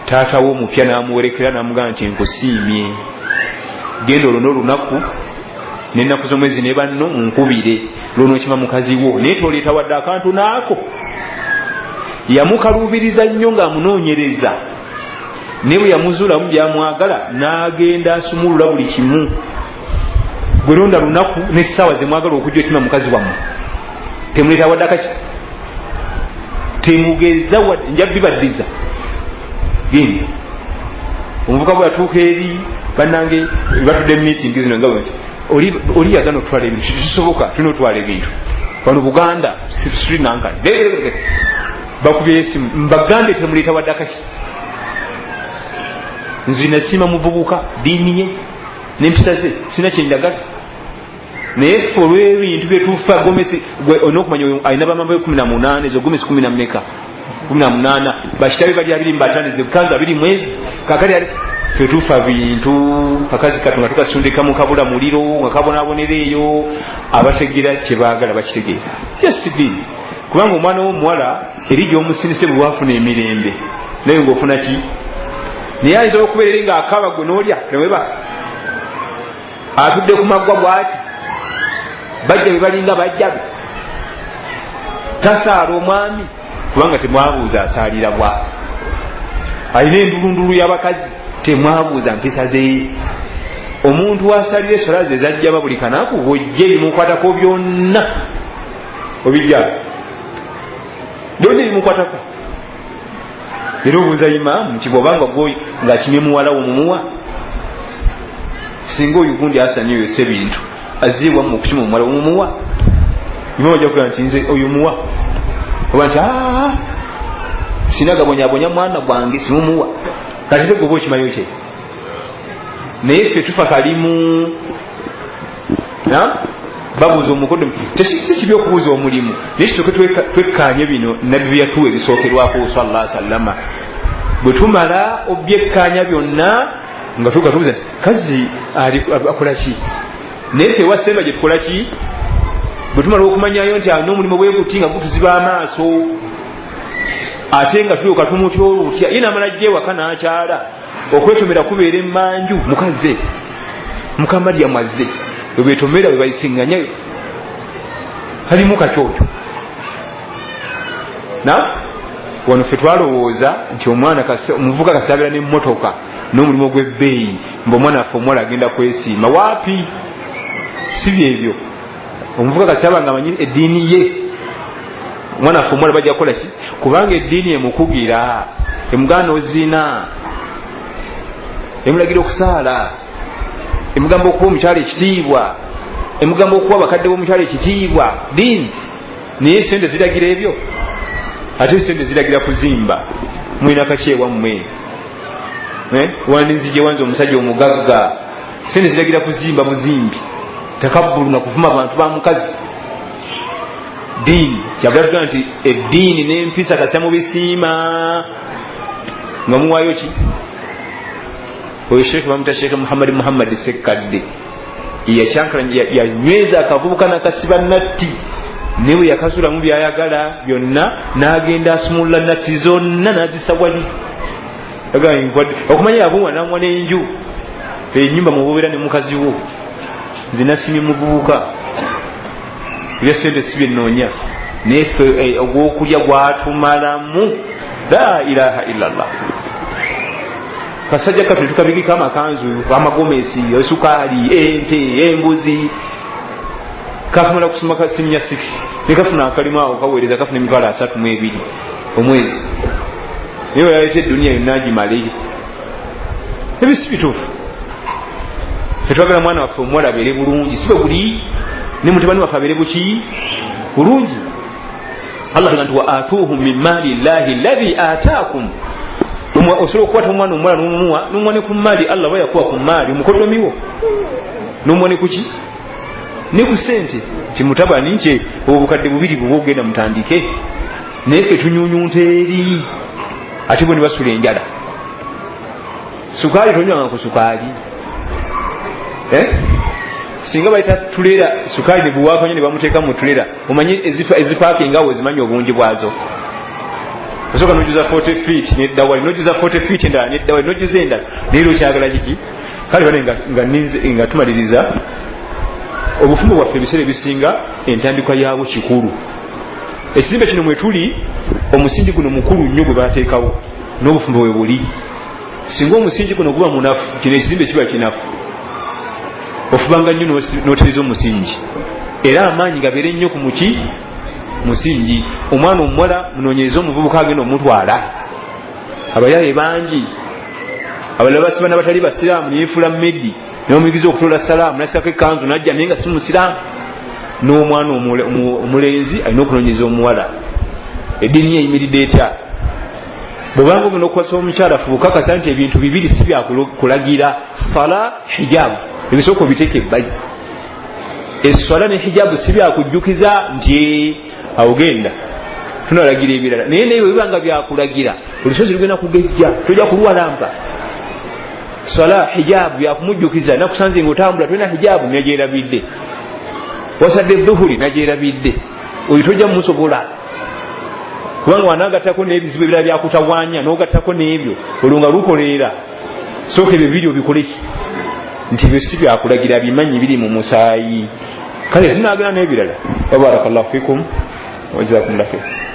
taatawo omupya n'amuwerekera n'amugamba nti nkusiimye genda olwo n'olunaku n'ennaku z'omwezi ne banno nkubire lw'onookima mukazi wo naye toleeta wadde akantu naako yamukaluubiriza nnyo ng'amunoonyereza ne bwe yamuzuulamu byamwagala n'agenda asumulula buli kimu gwe londa lunaku n'essaawa ze mwagala okujja otima mukazi wammwe temuleeta wadde akaki temugeza wadde nja bibaddiza genda omuvuka bwe yatuuka eri bannange batudde meeting zino nga bwenti oli yagana otwala ebintu kitusoboka tulina otwala ebintu wano Buganda Sri Lanka bakubye esimu mbagambe temuleeta wadde akaki nzina sima muvubuka diini ye n'empisa ze sina kyenjagala naye ffe olw'ebintu byetufa gomesi onookumanya alina bamamba 18 ezo gomesi 18 bakitabe bali 25 zebukanza 2 mwezi kakali fetufa bintu kakazi katu nga tukasundika mu kabula muliro nga kabonabonereeyo abategeera kyebaagala bakitegeera just be kubanga omwana w'omuwala eri gy'omusinise bwe wafuna emirembe naye ng'ofuna ki naye ayinza okubeerera nga akaba gwe n'olya neweba atudde ku maggwa bw'ati bajja be balinga bajjabe tasaala omwami kubanga temwabuuza asaalira bwa alina endulundulu y'abakazi temwabuuza mpisa ze omuntu wasalira esola ze zajjaba buli kanaku bwojje bimukwatako byonna obijja byonna bimukwatako era obuuza imaamu nti bw'obanga gwe ng'akimye muwala wo mumuwa singa oyo gundi asaniyo yose bintu azibwa mu kuchima omwala omumuwa nimo ojja kugira nti nze oyo muwa oba nti sinagabonyabonya mwana gwange simumuwa kati te goba okimanyo kye naye ffe tufa kalimu babuuza omukodo si kibi okubuuza omulimu naye kisooke twekkanye bino nabbi byatuwa ebisookerwako sallallahu alaihi wasallama bwe tumala obyekkanya byonna nga tubuuza nti kazi akola ki naye ffe ewa semba gye tukola ki bwe tumala okumanyayo nti n'omulimu bwe guti nga gutuziba amaaso ate nga tulyoka tumutya olutya ye namala jja ewaka n'akyala okwetomera kubeera emmanju mukaze mukamalyamu azze webetomera webayisiŋŋanyayo kalimu kakyokyo wano ffe twalowooza nti omuvuka kasaabira n'emmotoka n'omulimu gw'ebbeeyi omwana affe omuwala agenda kwesiima waapi si byebyo omuvuka kasaaba nga amanyi eddiini ye omwana affe omuwala bajja kukola ki kubanga eddiini emukugira emugaana ozina emulagira okusaala emugamba okuwa omukyala ekitiibwa emugamba okuwa abakadde b'omukyala ekitiibwa diini naye sente ziragira ebyo ate sente ziragira kuzimba mwina kakyewammwe wandinzije wanze omusajja omugagga sente ziragira kuzimba buzimbi takabbulu na kuvuma abantu ba mukazi diini kyagala nti eddiini n'empisa kasa mubisiima nga muwaayo ki oyo sheekh bamuta sheekh muhammad sekkadde yanyweza akavubuka nakasiba natti newe yakasulamu byayagala byonna n'agenda asumulula natti zonna n'azisa wali okumanya yabuwa namwa n'enju enyumba mububeera ne mukazi wo nze nasimye muvubuka ebya sente si byenoonya naye ogwokulya gwatumalamu la ilaha illallah kasajja katu tukabigika amakanzu amagomesi esukaali ente embuzi kafumala kusoma kasimu ya 6 nekafuna akalimu awo kaweereza kafuna emitwalo 32 omwezi naye yaleeta eduniya yonna agimale ebisi bituufu tetwagala mwana waffe omuwala abeere bulungi si bwe buli ne mutabani waffe abeere buki bulungi allah tega nti wa atuuhum min maali llahi alladhi ataakum osobola okukwata omwana omuwala n'omumuwa n'omwane ku maali allah bayakuwa ku maali omukodomiwo n'omwane kuki ne ku sente nti mutabani nkye obukadde bubiri bwe ogenda mutandike naye ffe tunyunyunta eri ate bo ne basula enjala sukaali tonywanga ku sukaali singa bayita tulera sukaali ne buwaakanya ne bamuteeka mu tulera omanyi ezipaakingawo zimanyi obungi bwazo osoka nojuza 40 feet neddawali nojuza 40 feet endala neddawali nojuza endala naye okyagala kiki kale bane nga tumaliriza obufumbo bwaffe ebiseera ebisinga entandikwa yaabwo kikulu ekizimbe kino mwetuli omusingi guno mukulu nnyo gwe bateekawo n'obufumbo bwe buli singa omusingi guno guba munafu kino ekizimbe kiba kinafu ofubanga nnyo n'otereza omusingi era amaanyi gabeere nnyo ku muki musingi omwana omuwala munoonyereza omuvubuka agenda omutwala abayaaye bangi abalala basiba nabatali basiraamu neyefuula mmeddi nebamuyigiza okutola salaamu nasikako ekanzu najja naye nga si musiraamu n'omwana omulenzi alina okunoonyereza omuwala eddiini yeyimiridde etya bwobanga ogenda okukwasa omukyala fubuka kasa nti ebintu bibiri si byakulagira sala hijaabu ebisooka obiteeka ebbali eswala ne hijaabu si byakujjukiza nti awogenda tunalagira ebirala naye naye webibanga byakulagira olusozi lugenda kugejja tojja kulwalampa swala hijaabu byakumujjukiza nakusanze ngaotambula tolina hijaabu nagyerabidde wasadde dhuhuri nagyerabidde oyo tojja mumusobola kubanga wanagattako n'ebizibu ebirala byakutawaanya n'ogattako n'ebyo olwo nga lukoleera sooka ebyo biri obikoleki nti ebyo si byakulagira bimanyi biri mu musaayi kale tunagenda n'ebirala wabarakallahu fikum wajazakumullahu khairan